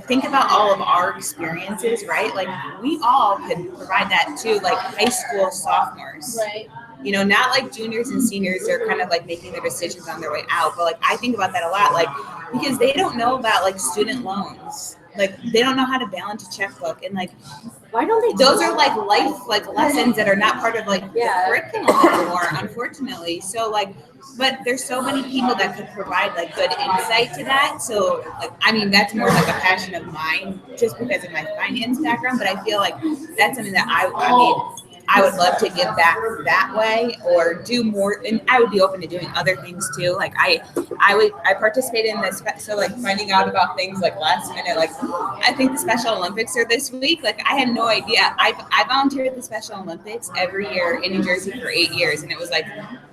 think about all of our experiences, right? Like we all could provide that to like high school sophomores, right? Not like juniors and seniors, they're kind of like making their decisions on their way out, but like I think about that a lot, like because they don't know about like student loans, like they don't know how to balance a checkbook, and like why don't they those are like life like lessons that are not part of like the curriculum anymore, unfortunately. So like, but there's so many people that could provide like good insight to that. So like, I mean, that's more like a passion of mine just because of my finance background, but I feel like that's something that I would love to give back that way or do more, and I would be open to doing other things too. Like I participated in this, so like finding out about things like last minute, like I think the Special Olympics are this week. Like I had no idea. I volunteered at the Special Olympics every year in New Jersey for 8 years, and it was like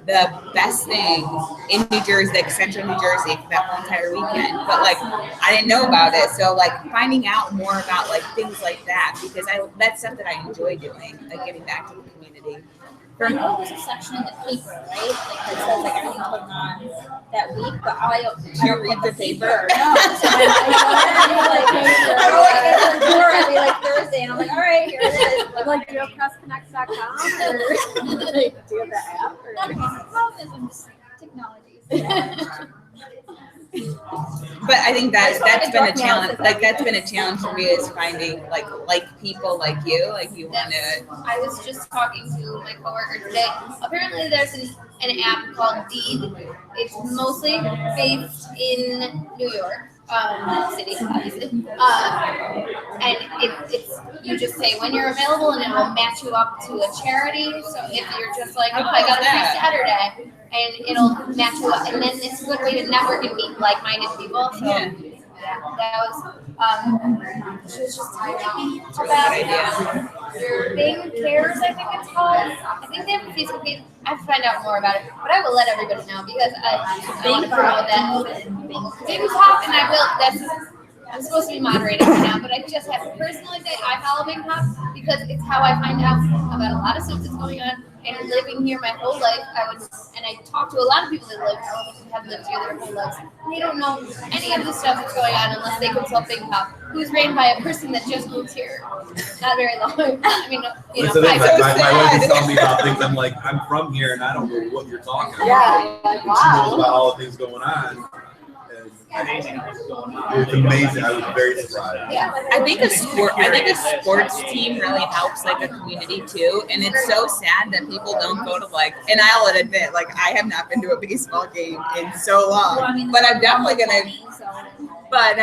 the best thing in New Jersey, like central New Jersey, for that whole entire weekend. But like I didn't know about it, so like finding out more about like things like that, because that's stuff that I enjoy doing, like getting back to the community. I know there's a section in the paper, right? Like that says like everything's going on that week, but I don't read the paper? No. So I go like Thursday, and I'm like, all right, here it is. Like, do you have pressconnect.com or like, do you have the app? Or? Technology. But I think that's been a challenge. Like that's been a challenge for me is finding like people like you want to. I was just talking to my coworker today. Apparently, there's an app called Deed. It's mostly based in New York City, obviously. And it's you just say when you're available, and it will match you up to a charity. So if you're just like, oh, I got a free Saturday, and it'll match you up, and then it's a good way to network and meet like-minded people. So yeah, that was. She was just talking about your Bing Cares, I think it's called. I think they have a Facebook page. I have to find out more about it, but I will let everybody know because I want to promote that. Bing Pop, and I will. I'm supposed to be moderating right now, but I just have to personally say I follow Bing Pop because it's how I find out about a lot of stuff that's going on. And living here my whole life, I talk to a lot of people that have lived here their whole lives. They don't know any of the stuff that's going on unless they consult Bing Pop, who's ran by a person that just moved here not very long. I mean, you know, So my wife is telling me about things. I'm like, I'm from here and I don't know what you're talking about. Yeah, like, She knows wow. about all the things going on. Amazing what's going on. It's amazing. I was very surprised. yeah. I think a sports team really helps like a community too, and it's so sad that people don't go to like. And I'll admit, like I have not been to a baseball game in so long, but I'm definitely gonna. But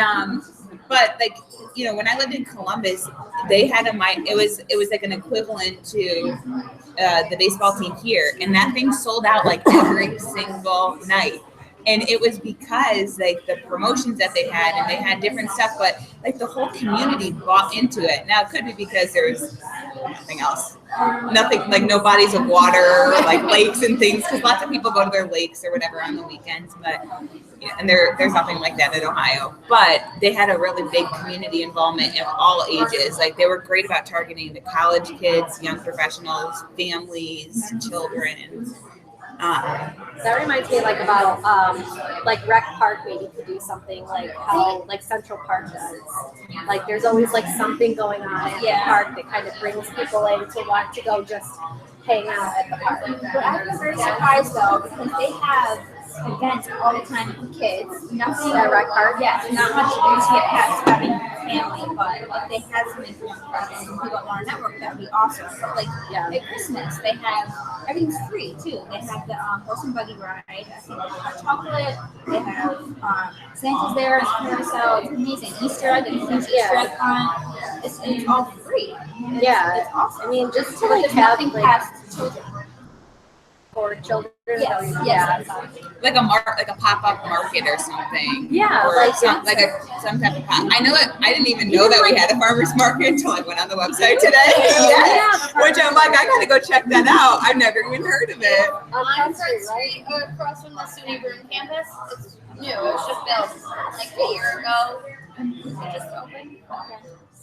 like you know, when I lived in Columbus, they had it was like an equivalent to the baseball team here, and that thing sold out like every single night. And it was because like the promotions that they had, and they had different stuff, but like the whole community bought into it. Now it could be because there was nothing else, nothing like no bodies of water, like lakes and things, because lots of people go to their lakes or whatever on the weekends. But yeah, and there's nothing like that in Ohio. But they had a really big community involvement of all ages. Like they were great about targeting the college kids, young professionals, families, children. That reminds me like about like Rec Park maybe could do something like how like Central Park does. Like there's always like something going on at the park that kind of brings people in to want to go just hang out at the park. But I'm very surprised though because they have events all the time for kids. Nothing At Rec Park? Yes, not much to get past having family, but if they had some influence and people that want to network, that would be awesome. But like at Christmas, they have everything's free too. They have the horse and buggy ride. I think they have chocolate. They have Santa's there, it's carousel. It's amazing. Easter, they have Easter egg hunt. It's all free. It's awesome. I mean, just to But like there's have nothing like past children. for children. Yes. Like a pop-up market or something. Yeah, or like some type of pop. I know it. I didn't even know that we had a farmers market until I went on the website today. Which I'm like, I gotta go check that out. I've never even heard of it. On On Front Front Street, Street, across from the SUNY Broome campus, it's new. It was just built like a year ago. It just opened.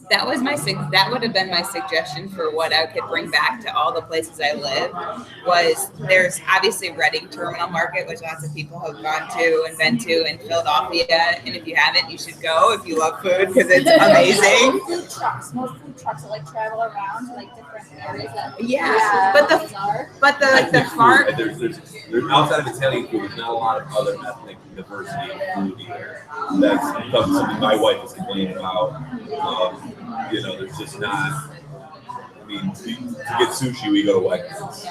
That was that would have been my suggestion for what I could bring back to all the places I live. Was there's obviously Reading Terminal Market, which lots of people have gone to and been to in Philadelphia, and if you haven't, you should go if you love food because it's amazing. Food trucks, most food trucks that like travel around to like different areas. But the farm. There's outside of Italian food, there's not a lot of other ethnic diversity in food either. That's something my wife is complaining about. You know, there's just not. I mean, to get sushi, we go to Wegmans.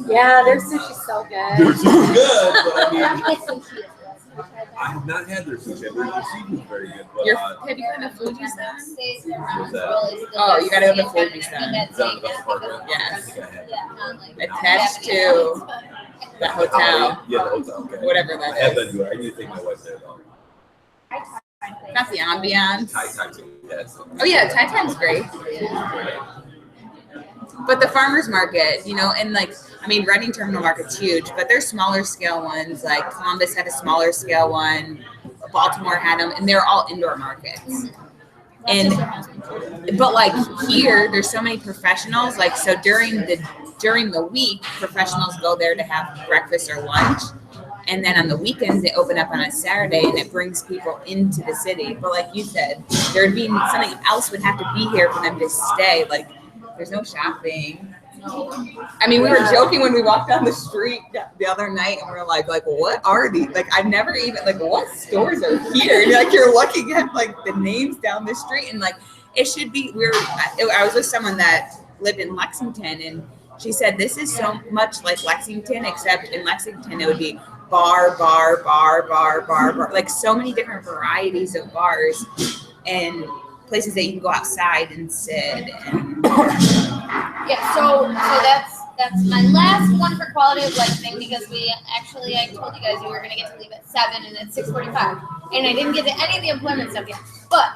yeah, their sushi's so good. Their sushi's good, but I mean, Sushi. I have not had their sushi. I've heard their seafood's very good. But, Have you been to Fuji's then? What's that? Oh, you gotta go to Fuji's then. Is that on the best part, right? Yes. I think I had. Attached to the hotel, Yeah, the hotel. Okay. whatever I that have is. been to it. I need to take my wife there though. Not the ambiance. Thai time too. Yes. Oh yeah, Thai time's great. But the farmers market, you know, and like, I mean, Reading Terminal Market's huge, but there's smaller scale ones. Like Columbus had a smaller scale one, Baltimore had them, and they're all indoor markets. And but like here, there's so many professionals. Like so during during the week, professionals go there to have breakfast or lunch. And then on the weekends, they open up on a Saturday, and it brings people into the city. But like you said, there'd be something else would have to be here for them to stay. Like, there's no shopping. I mean, we were joking when we walked down the street the other night, and we were like, what are these? Like, I've never even, like, what stores are here? And, like, you're looking at, like, the names down the street, and, like, it should be, I was with someone that lived in Lexington, and she said, this is so much like Lexington, except in Lexington, it would be bar, like so many different varieties of bars and places that you can go outside and sit. And Yeah, so that's my last one for quality of life thing, because I told you guys you were gonna get to leave at 7 and it's 6:45, and I didn't get to any of the employment stuff yet. But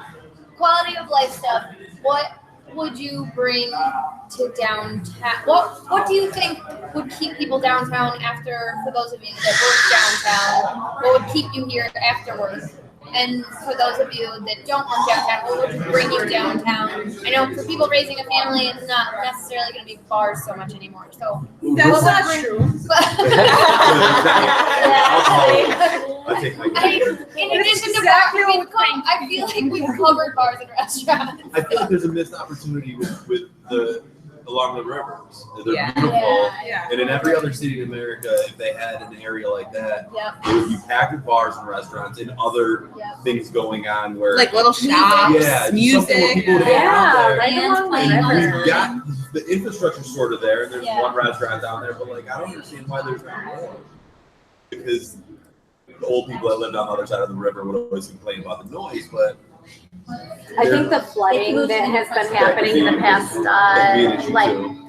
quality of life stuff, what would you bring to downtown? What do you think would keep people downtown for those of you that work downtown? What would keep you here afterwards? And for those of you that don't work downtown, what would bring you downtown? I know for people raising a family, it's not necessarily going to be bars so much anymore. So That's not true. In addition to bars, I feel like we've covered bars and restaurants. I feel like there's a missed opportunity with along the rivers. They're Yeah. beautiful. Yeah. And in every other city in America, if they had an area like that, Yep. it would be packed with bars and restaurants and other Yep. things going on where like little shops, yeah, something where music. people would hang out there. right along the river. We've got the infrastructure sort of there, and there's Yeah. one restaurant down there, but like I don't understand why there's not more. Because the old people that lived on the other side of the river would always complain about the noise, but I think the flooding that has been happening in the past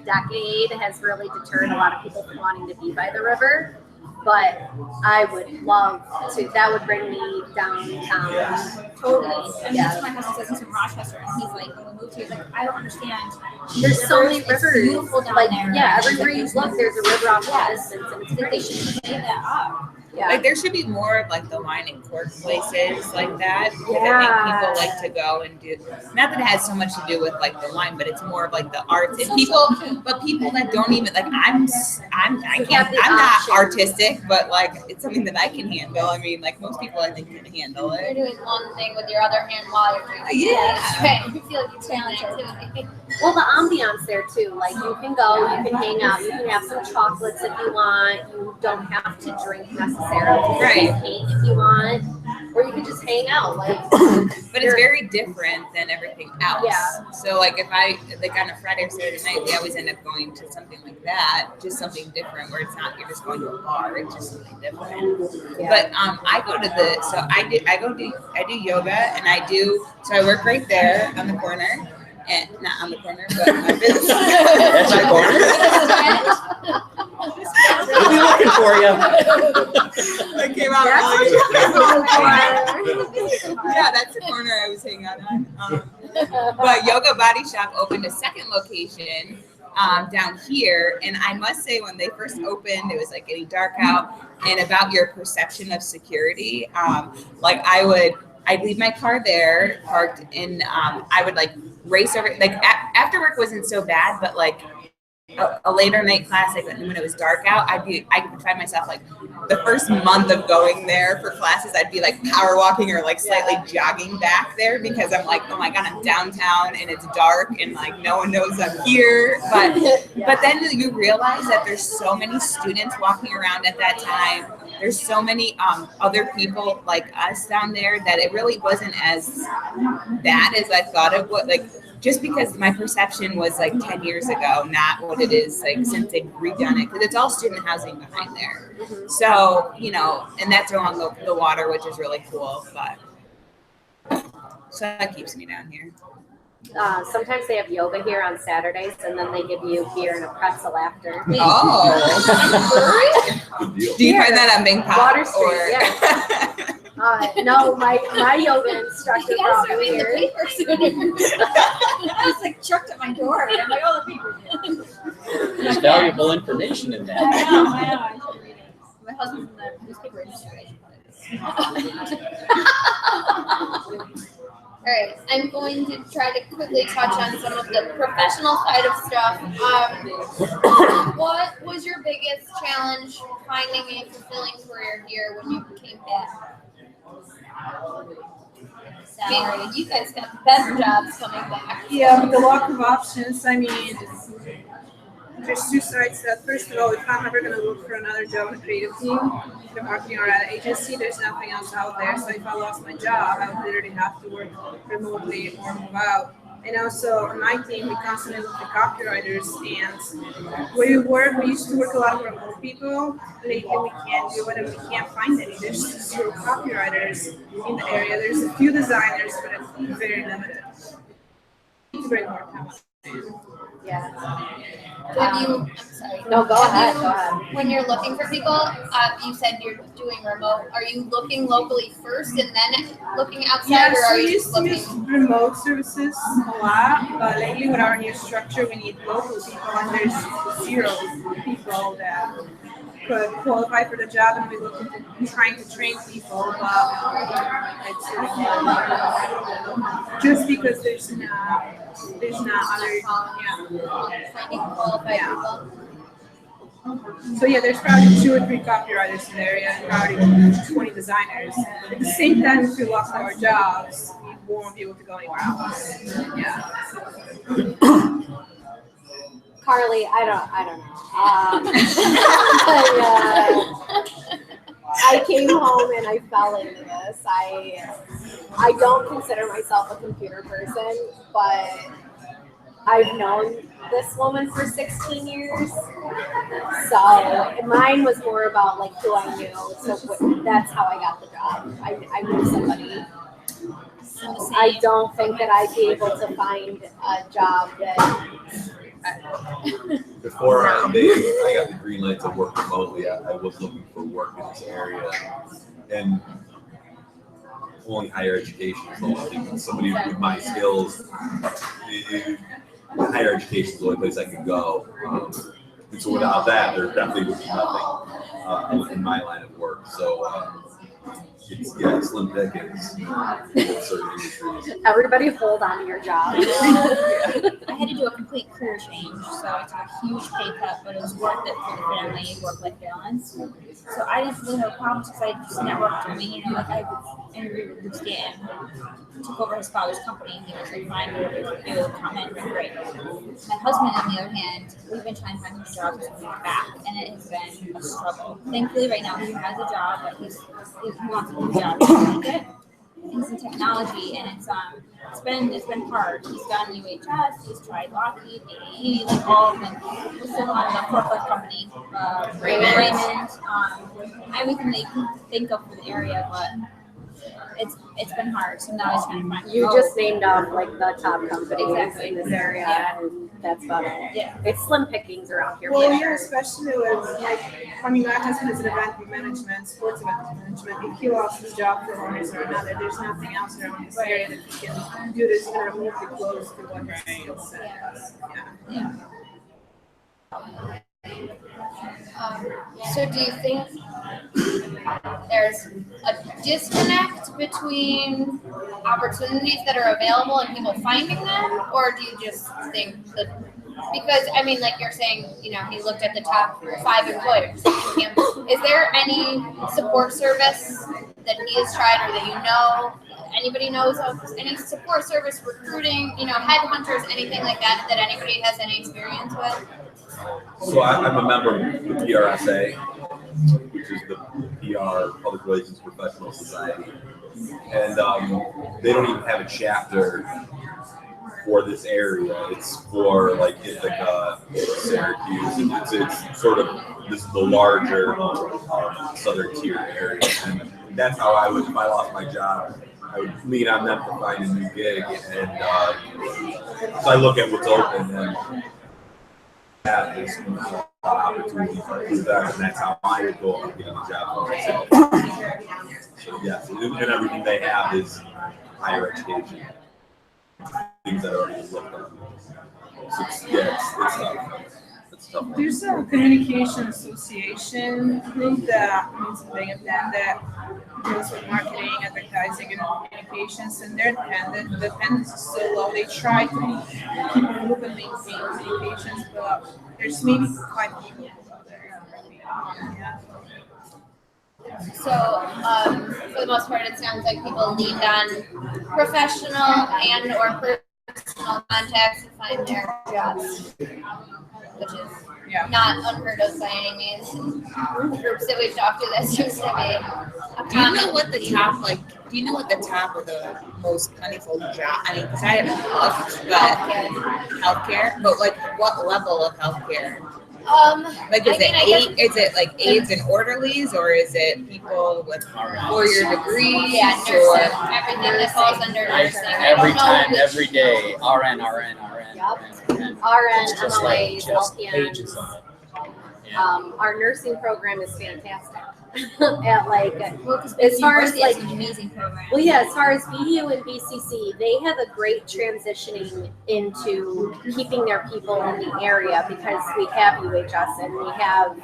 decade has really deterred a lot of people from wanting to be by the river. But I would love to. That would bring me downtown. Yes. Totally. I mean, that's what my husband says. He's from Rochester, and he's like, when we moved here, he's like, I don't understand. There's so many It's rivers. beautiful down Like, there. yeah, everywhere you look, there's a river off the Yes. distance, and it's I think they pretty. should clean that up. Yeah. Like there should be more of like the wine and cork places like that. Because I Yeah. think people like to go and do, not that it has so much to do with like the wine, but it's more of like the arts and people that don't even like I'm not artistic, but like it's something that I can handle. I mean, like most people I think can handle You're it. doing one thing with your other hand while you're drinking. Yeah. Right. You feel like you're talented activity. Well, the ambiance there too. Like you can go, you can hang out, you can have some chocolates if you want. You don't have to drink necessarily. Right. You can paint if you want, or you can just hang out. Like, But it's very different than everything else. Yeah. So like if I like on a Friday or Saturday night, we always end up going to something like that, just something different where it's not you're just going to a bar, it's just something different. yeah. But I go to I do yoga and I work right there on the corner. And not on the corner, but my business. That's your corner. We'll be looking for you. I came out yeah, that's the corner I was hanging out on. But Yoga Body Shop opened a second location down here, and I must say when they first opened, it was like getting dark out. And about your perception of security, like I'd leave my car there parked, and I would like race over. Like after work wasn't so bad, but like a later night class, like when it was dark out, I could find myself like the first month of going there for classes, I'd be like power walking or like slightly jogging back there because I'm like, oh my God, I'm downtown and it's dark and like no one knows I'm here. But then you realize that there's so many students walking around at that time. There's so many other people like us down there that it really wasn't as bad as I thought it would. Like, just because my perception was like 10 years ago, not what it is like since they've redone it, because it's all student housing behind there. Mm-hmm. So, and that's along the water, which is really cool. But so that keeps me down here. Sometimes they have yoga here on Saturdays, and then they give you beer and a pretzel after. Oh, Good deal. do you find that on Bing Pop Water Street, or? yeah. No, my yoga instructor You gotta brought start reading the beer. paper sooner. I was like chucked at my door. And I'm like, oh, the paper. There's valuable information in I that. know. I should read it. My husband's in the newspaper industry. All right, I'm going to try to quickly touch on some of the professional side of stuff. What was your biggest challenge finding a fulfilling career here when you came back? Salary. You guys got better jobs coming back. Yeah, with the lack of options, I mean, there's two sides to that. First of all, if I'm ever going to look for another job in a creative team, if I'm working or at an agency, there's nothing else out there. So if I lost my job, I would literally have to work remotely or move out. And also on my team, we constantly look for copywriters, and where we used to work a lot with remote people. Lately, we can't do it, and we can't find any. There's zero copywriters in the area. There's a few designers, but it's very limited. To bring more talent in. Yeah. I'm sorry. No, go ahead. Go ahead. When you're looking for people, you said you're doing remote. Are you looking locally first and then looking outside, or are we you used to looking? use remote services a lot, but lately with our new structure, we need local people, and there's zero people that could qualify for the job, and we're looking to trying to train people, but it's really hard. Just because there's not other, Finding qualified people. So yeah, there's probably 2 or 3 copywriters in the area and probably 20 designers. At the same time, if we lost our jobs, we won't be able to go anywhere else. Yeah. Carly, I don't know. I came home and I fell into this. I don't consider myself a computer person, but I've known this woman for 16 years. So mine was more about like who I knew. So that's how I got the job. I knew somebody. I don't think that I'd be able to find a job that. Before I got the green light to work remotely, I was looking for work in this area, and only higher education is the only thing. Somebody with my skills, higher education is the only place I could go. And so without that, there definitely would be nothing in my line of work. So it's slim pickings in certain industries. Everybody hold on to your job. I had to do a complete career change, so I took a huge pay cut, but it was worth it for the family work-life balance. So I didn't really have problems because I just networked through me, and like I interviewed with Stan, took over his father's company, and he was like, "Fine, do come in, great." My husband, on the other hand, we've been trying to find him a job since we got back, and it has been a struggle. Thankfully, right now he has a job, but he wants a new job. He doesn't like it. He's in technology, and it's been hard. He's done UHS, he's tried Lockheed, AE, like all of them. We're still on the forklift company, Raymond, everything that you can think of for the area, but it's been hard. So now he's trying to find. You just named off like the top companies in this area, and that's about it. Yeah. It's slim pickings around here. Well, for yeah, sure. especially with my husband is in event management, sports event management. If he lost his job for one reason or another, there's nothing else around this area that he can do that's going to remotely close to what his skill set is. Yeah. So do you think there's a disconnect between opportunities that are available and people finding them, or do you just think that, because I mean, like you're saying, he looked at the top 5 employers. Is there any support service that he has tried, or that anybody knows of, any support service, recruiting, headhunters, anything like that anybody has any experience with? So I'm a member of the PRSA, which is the PR Public Relations Professional Society, and they don't even have a chapter for this area. It's for like Ithaca, Syracuse, and it's sort of this is the larger southern tier area, and that's how I would, if I lost my job, I would lean on them to find a new gig, and so I look at what's open and have this opportunity to do that, and that's how I would go about getting a job for myself. So yes, and everything they have is higher education, things that are already looked on. So it's tough. stuff. There's a communication association group that means a thing of them that deals with marketing, advertising, and communications, and their dependence is so low. They try to keep a loop and maintain communications, but there's maybe 5 people out there. Yeah. So, for the most part, it sounds like people leaned on professional and or personal contacts to find their jobs, which is Yeah. not unheard of by any means. Groups that we've talked to, that seems to be a Do you know common what the top do you know what the top of the most plentiful job? I mean, because I haven't looked, but healthcare. But like, what level of healthcare? Like, is it like aides and orderlies, or is it people with 4-year degrees? Yeah, nurses, everything that falls under nursing. I Every don't know time, which- every day, RN. RN, It's just like MLAs, just LPNs. pages of it. Yeah. Our nursing program is fantastic. At like, Well, as far as university like, has an amazing program. well, yeah, as far as BU and BCC, they have a great transitioning into keeping their people in the area because we have UHS and we have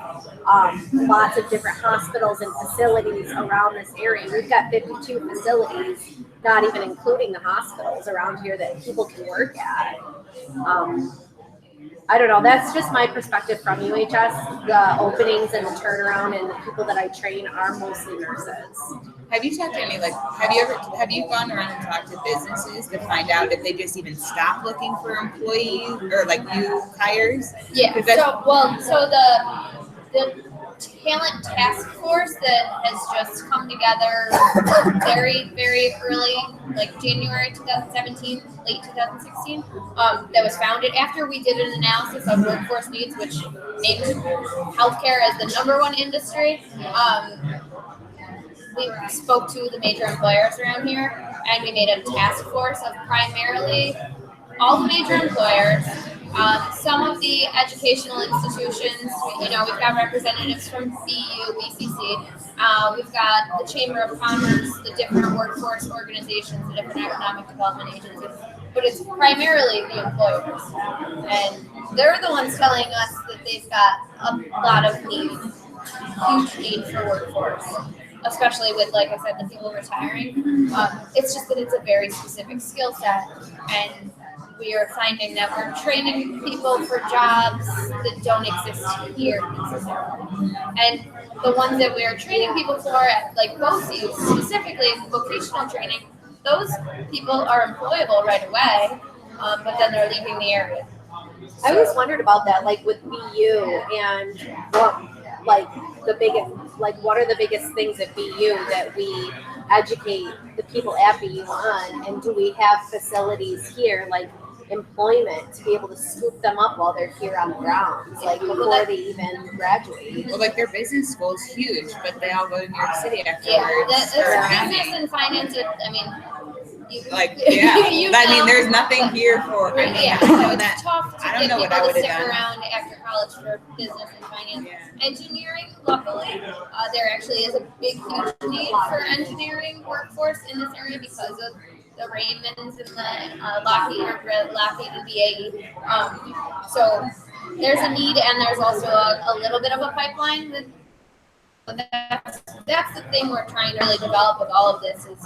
lots of different hospitals and facilities around this area. We've got 52 facilities, not even including the hospitals around here that people can work at. I don't know. That's just my perspective from UHS. The openings and the turnaround and the people that I train are mostly nurses. Have you talked to any have you gone around and talked to businesses to find out if they just even stop looking for employees or like new hires? Yeah. 'Cause that's- So the talent task force that has just come together very, very early, like January 2017, late 2016, that was founded after we did an analysis of workforce needs, which named healthcare as the #1 industry. We spoke to the major employers around here, and we made a task force of primarily all the major employers, some of the educational institutions. We've got representatives from BU, BCC. We've got the Chamber of Commerce, the different workforce organizations, the different economic development agencies. But it's primarily the employers, and they're the ones telling us that they've got a lot of need, huge need for workforce. Especially with, like I said, the people retiring. It's just that it's a very specific skill set, and we are finding that we're training people for jobs that don't exist here necessarily. And the ones that we are training people for at like BOCES, specifically vocational training, those people are employable right away, but then they're leaving the area. I always wondered about that, like with BU and what are the biggest things at BU that we educate the people at BU on, and do we have facilities here like employment to be able to scoop them up while they're here on the grounds, like before they even graduate? Well, like their business school is huge, but they all go to New York City afterwards. Yeah, that's or business and finance. I mean, there's nothing here for. I mean, Yeah, I know it's that. tough to I don't get know what people I to would've stick done. around after college for business and finance. Yeah. Engineering, luckily, there actually is a big, huge need for engineering workforce in this area because of the Raymonds and the Lockheed and BAE. So there's a need, and there's also a little bit of a pipeline with. That's the thing we're trying to really develop with all of this is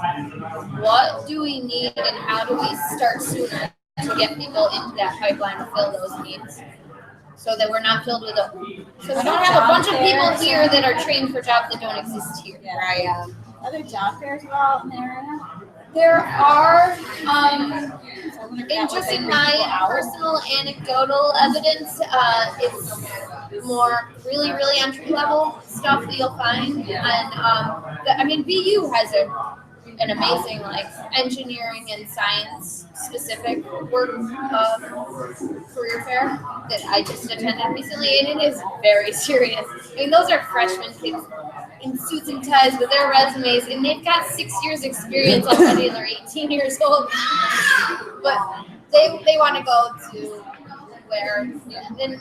what do we need and how do we start sooner to get people into that pipeline to fill those needs so that we're not filled with so we don't have a bunch of people here that are trained for jobs that don't exist here. Right. Other job fairs about in the area? There are, So I wonder if that would just bring in people my out. personal anecdotal evidence, it's more really, really entry level stuff that you'll find. And BU has an amazing engineering and science specific work career fair that I just attended recently, and it is very serious. I mean, those are freshman kids in suits and ties with their resumes, and they've got 6 years experience already, and they're 18 years old. But they want to go to where then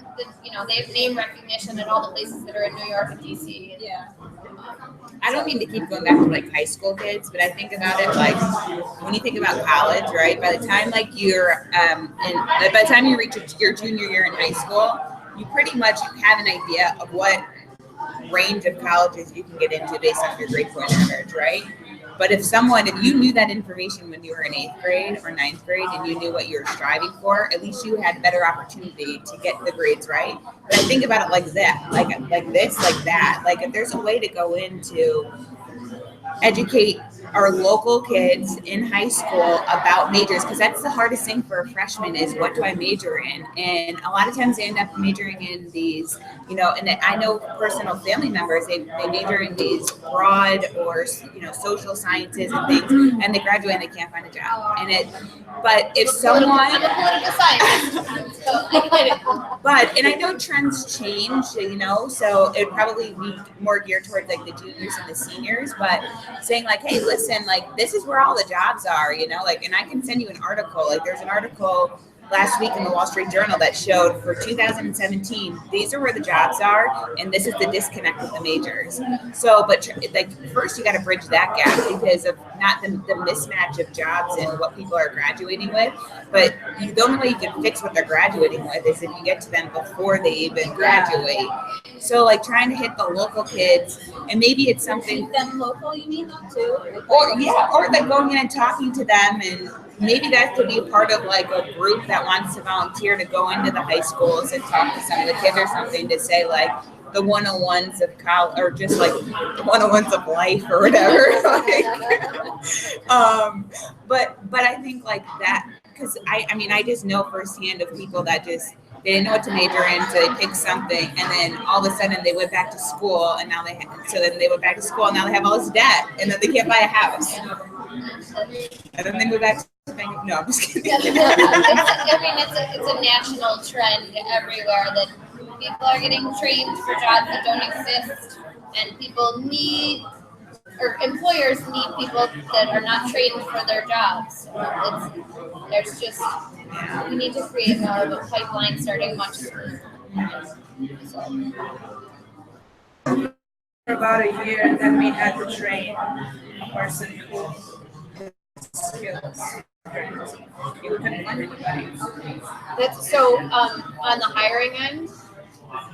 they have name recognition at all the places that are in New York and DC. Yeah. I don't mean to keep going back to high school kids, but I think about it when you think about college, right? By the time you're by the time you reach your junior year in high school, you pretty much have an idea of what range of colleges you can get into based on your grade point average, right? But if you knew that information when you were in 8th grade or 9th grade and you knew what you were striving for, at least you had better opportunity to get the grades right. But I think about it like that, like this, like that. Like if there's a way to go into educate our local kids in high school about majors, because that's the hardest thing for a freshman is what do I major in? And a lot of times they end up majoring in these, and I know personal family members, they major in these broad or, social sciences and things, and they graduate and they can't find a job. But if someone... I'm a political scientist, so I get it. And I know trends change, so it'd probably be more geared towards like the juniors and the seniors, but saying like, hey, listen, like this is where all the jobs are, and I can send you an article. Like there's an article last week in the Wall Street Journal that showed for 2017, these are where the jobs are, and this is the disconnect with the majors. So, but like first you got to bridge that gap because of not the mismatch of jobs and what people are graduating with, but the only way you can fix what they're graduating with is if you get to them before they even graduate. So like trying to hit the local kids, and maybe it's something. Keep them local, you mean too? Or like going in and talking to them, and maybe that could be a part of like a group that wants to volunteer to go into the high schools and talk to some of the kids or something to say like the 101s of college or just like the 101s of life or whatever. But I think like that, because I just know firsthand of people that just they didn't know what to major in, so they picked something, and then all of a sudden they went back to school, and now then they went back to school, and now they have all this debt, and then they can't buy a house, and then they move back to bank. No, I'm just kidding. It's a national trend everywhere that people are getting trained for jobs that don't exist, and employers need people that are not trained for their jobs. We need to create more of a pipeline starting much sooner. For about a year, and then we had to train a person who has skills. You couldn't find anybody. On the hiring end,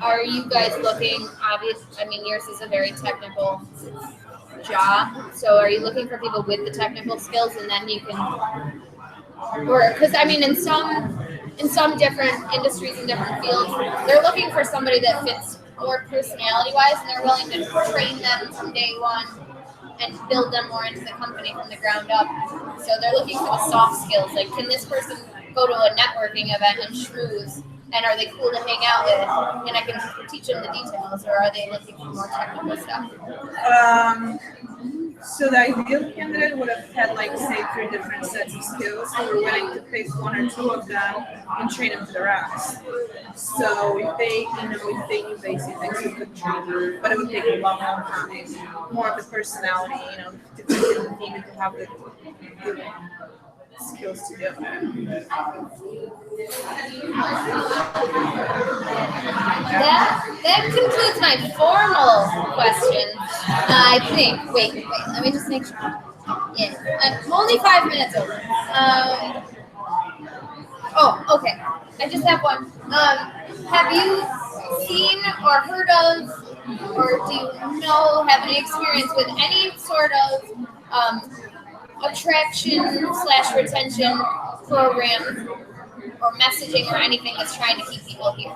are you guys looking? Yours is a very technical job. So, are you looking for people with the technical skills, and then you can? Or because in some different industries and different fields, they're looking for somebody that fits more personality-wise, and they're willing to train them from day one and build them more into the company from the ground up. So they're looking for the soft skills. Like, can this person go to a networking event and schmooze? And are they cool to hang out with? And I can teach them the details, or are they looking for more technical stuff? So the ideal candidate would have had like say 3 different sets of skills, and we're willing to pick 1 or 2 of them and train them to the rest. So if they knew basic things, we could train them, but it would take a lot more time, more of the personality, to be in the team and to have the skills to do it. That concludes my formal questions. I think. Wait. Let me just make sure. Yeah, I'm only 5 minutes over. Okay. I just have one. Have you seen or heard of, or do you have any experience with any sort of attraction/retention program or messaging or anything that's trying to keep people here?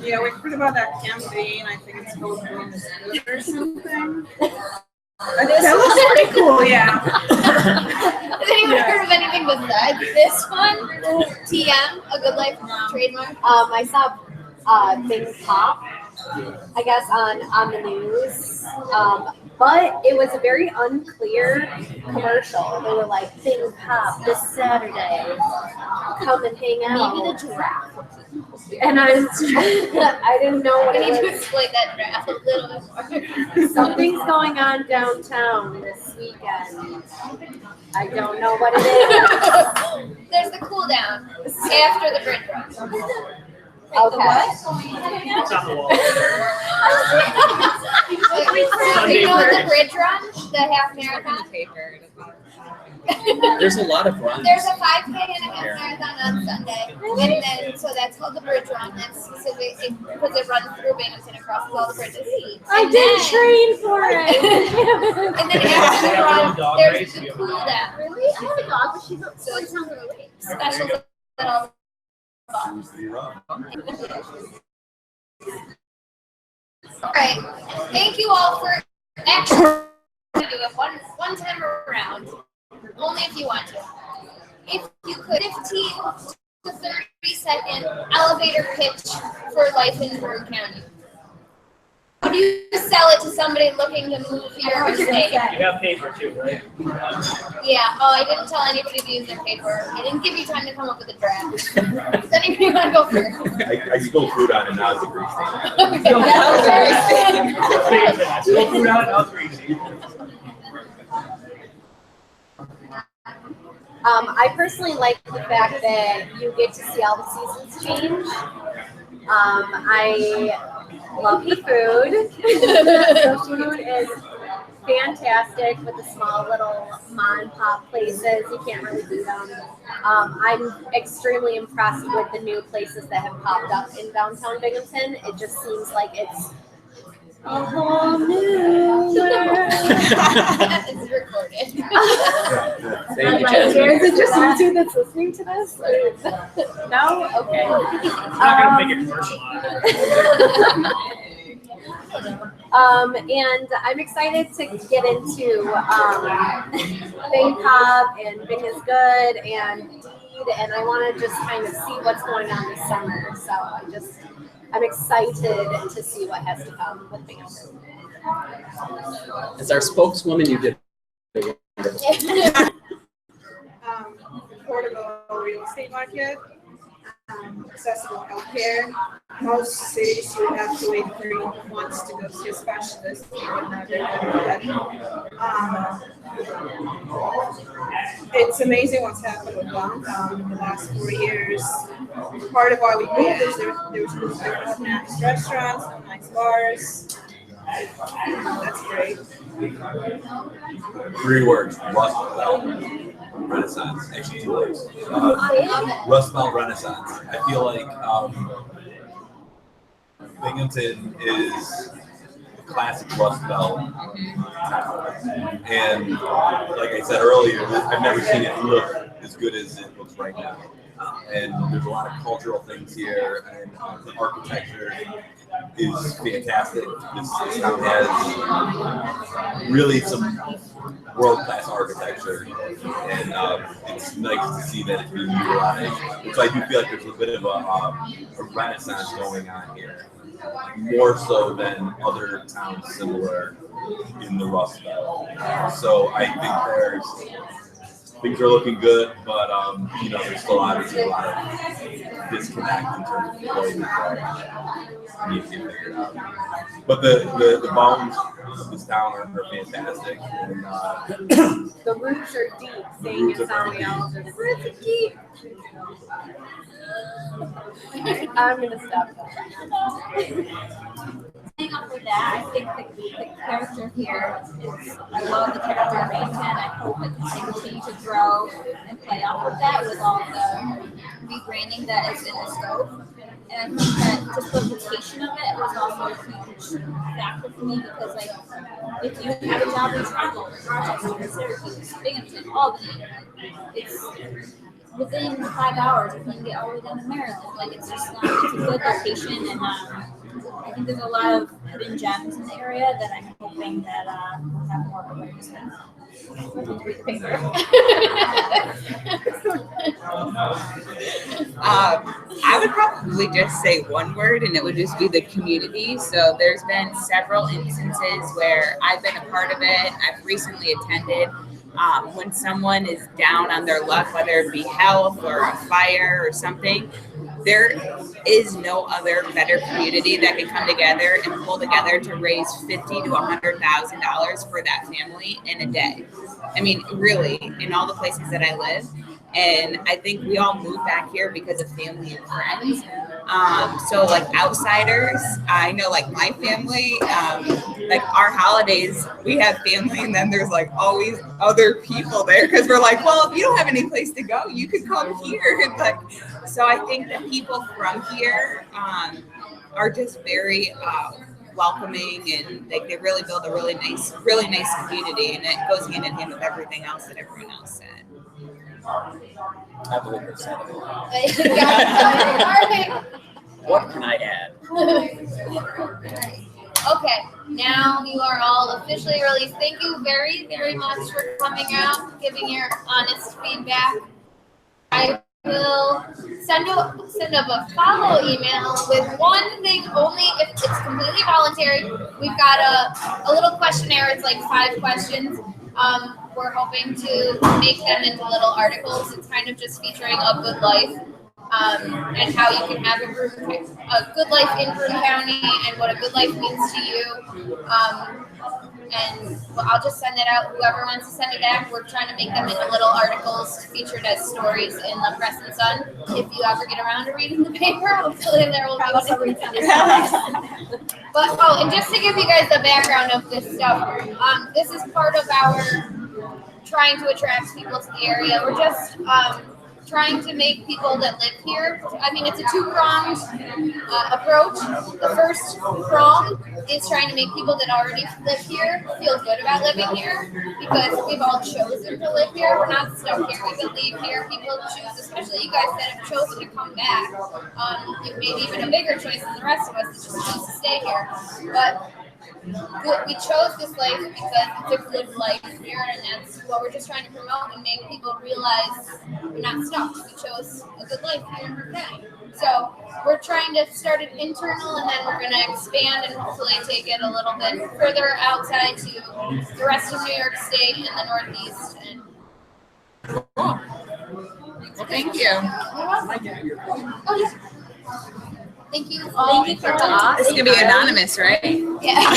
Yeah, we heard about that campaign. I think it's called Bloom is Good or something. That was pretty cool, yeah. Has anyone heard of anything besides this one? TM, A Good Life trademark? I saw things pop, I guess, on the news. But it was a very unclear commercial. They were like, things pop this Saturday. Come and hang out. Maybe the giraffe. And I didn't know what I need it to was. explain that giraffe a little bit more. Something's going on downtown this weekend. I don't know what it is. There's the cool down after the bridge run. Okay. It's on the wall. So you know the bridge run, the half marathon? Paper. There's a lot of runs. There's a 5K and a half marathon on Sunday, and then so that's called the bridge run. That's specific because it runs through Binghamton across all the bridges. I And did then- train for it. And then after the run, there's the cool down. Really? I have a dog, but she's So it's special at all. All right. Thank you all for actually do it one time around. Only if you want to. If you could, 15 to 30-second elevator pitch for life in Broome County. How do you sell it to somebody looking to move here or stay? You have paper too, right? Yeah. Oh, I didn't tell anybody to use their paper. I didn't give you time to come up with a draft. Does anybody want to go first? I spilled food on it, now it's a grease stain. Still food out, now it's greasy. I personally like the fact that you get to see all the seasons change. I love the food. The food is fantastic with the small little mom and pop places. You can't really beat them. I'm extremely impressed with the new places that have popped up in downtown Binghamton. It just seems like it's a whole new world. It's recorded. Thank you, Is Jasmine. it just you two that's listening to this? No? Okay. I'm not gonna make a commercial on it. And I'm excited to get into Bing Pop and Bing is Good and Deed, and I want to just kind of see what's going on this summer. So I'm excited to see what has to come with Binghamton. As our spokeswoman, you did. Affordable real estate market, accessible healthcare. Most cities you have to wait 3 months to go see a specialist. It's amazing what's happened with downtown in the last 4 years. Part of why we moved is there's nice restaurants, nice bars. That's great. 3 words: Rust Belt Renaissance. Actually, 2 words. Rust Belt Renaissance. I feel like Binghamton is classic Rust Belt town, and like I said earlier, I've never seen it look as good as it looks right now. And there's a lot of cultural things here, and the architecture is fantastic. This town has really some world-class architecture, and it's nice to see that it's being utilized. So I do feel like there's a bit of a renaissance going on here, more so than other towns similar in the Rust Belt. So I think things are looking good, but there's still obviously a lot of disconnect in terms of the way that need to get figured out. But the bones of this town are fantastic, and The roots are deep, saying it sounding else. The roots are deep. I'm gonna stop. Hang up with that, I think the character here is, I love the character of Binghamton. I hope it can continue to grow and play off of that with all the rebranding that is in the scope. And I think that just the location of it was also a huge factor for me because, like, if you have a job in Toronto, Rochester, Syracuse, Binghamton, Albany, it's within 5 hours you can get all the way down to Maryland. Like, it's just it's a good location, and I think there's a lot of hidden gems in the area that I'm hoping that we'll have more awareness I would probably just say one word, and it would just be the community. So there's been several instances where I've been a part of it. I've recently attended. When someone is down on their luck, whether it be health or a fire or something, there is no other better community that can come together and pull together to raise $50,000 to $100,000 for that family in a day. I mean, really, in all the places that I live. And I think we all moved back here because of family and friends. So like outsiders, I know like my family, like our holidays, we have family and then there's like always other people there because we're like, well, if you don't have any place to go, you could come here. And like, so I think that people from here are just very welcoming and like they really build a really nice community, and it goes hand in hand with everything else that everyone else said. I believe her said it. Perfect. What can I add? Okay, now you are all officially released. Thank you very, very much for coming out, giving your honest feedback. I will send up a follow email with one thing only if it's completely voluntary. We've got a little questionnaire. It's like 5 questions. We're hoping to make them into little articles. It's kind of just featuring a good life. And how you can have a good life in Broome County and what a good life means to you. And I'll just send it out. Whoever wants to send it back, we're trying to make them into little articles featured as stories in the Press and Sun. If you ever get around to reading the paper, hopefully there will be one. But and just to give you guys the background of this stuff, this is part of our trying to attract people to the area. We're just trying to make people that live here. I mean, it's a 2-pronged approach. The first prong is trying to make people that already live here feel good about living here, because we've all chosen to live here. We're not stuck here. We can leave here. People choose, especially you guys that have chosen to come back. You've made even a bigger choice than the rest of us to just choose to stay here. But we chose this life because it's a good life here, and that's what we're just trying to promote and make people realize we're not stuck. We chose a good life here. Okay. So we're trying to start it internal, and then we're going to expand and hopefully take it a little bit further outside to the rest of New York State and the Northeast. And Well, thank you. oh, yeah. Thank you all. Thank you for us. It's gonna be anonymous, right? Yeah.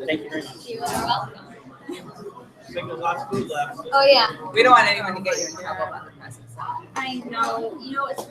Thank you very much. You are welcome. I think there's lots of food left. Oh, yeah. We don't want anyone to get you in trouble about the presents. I know, it's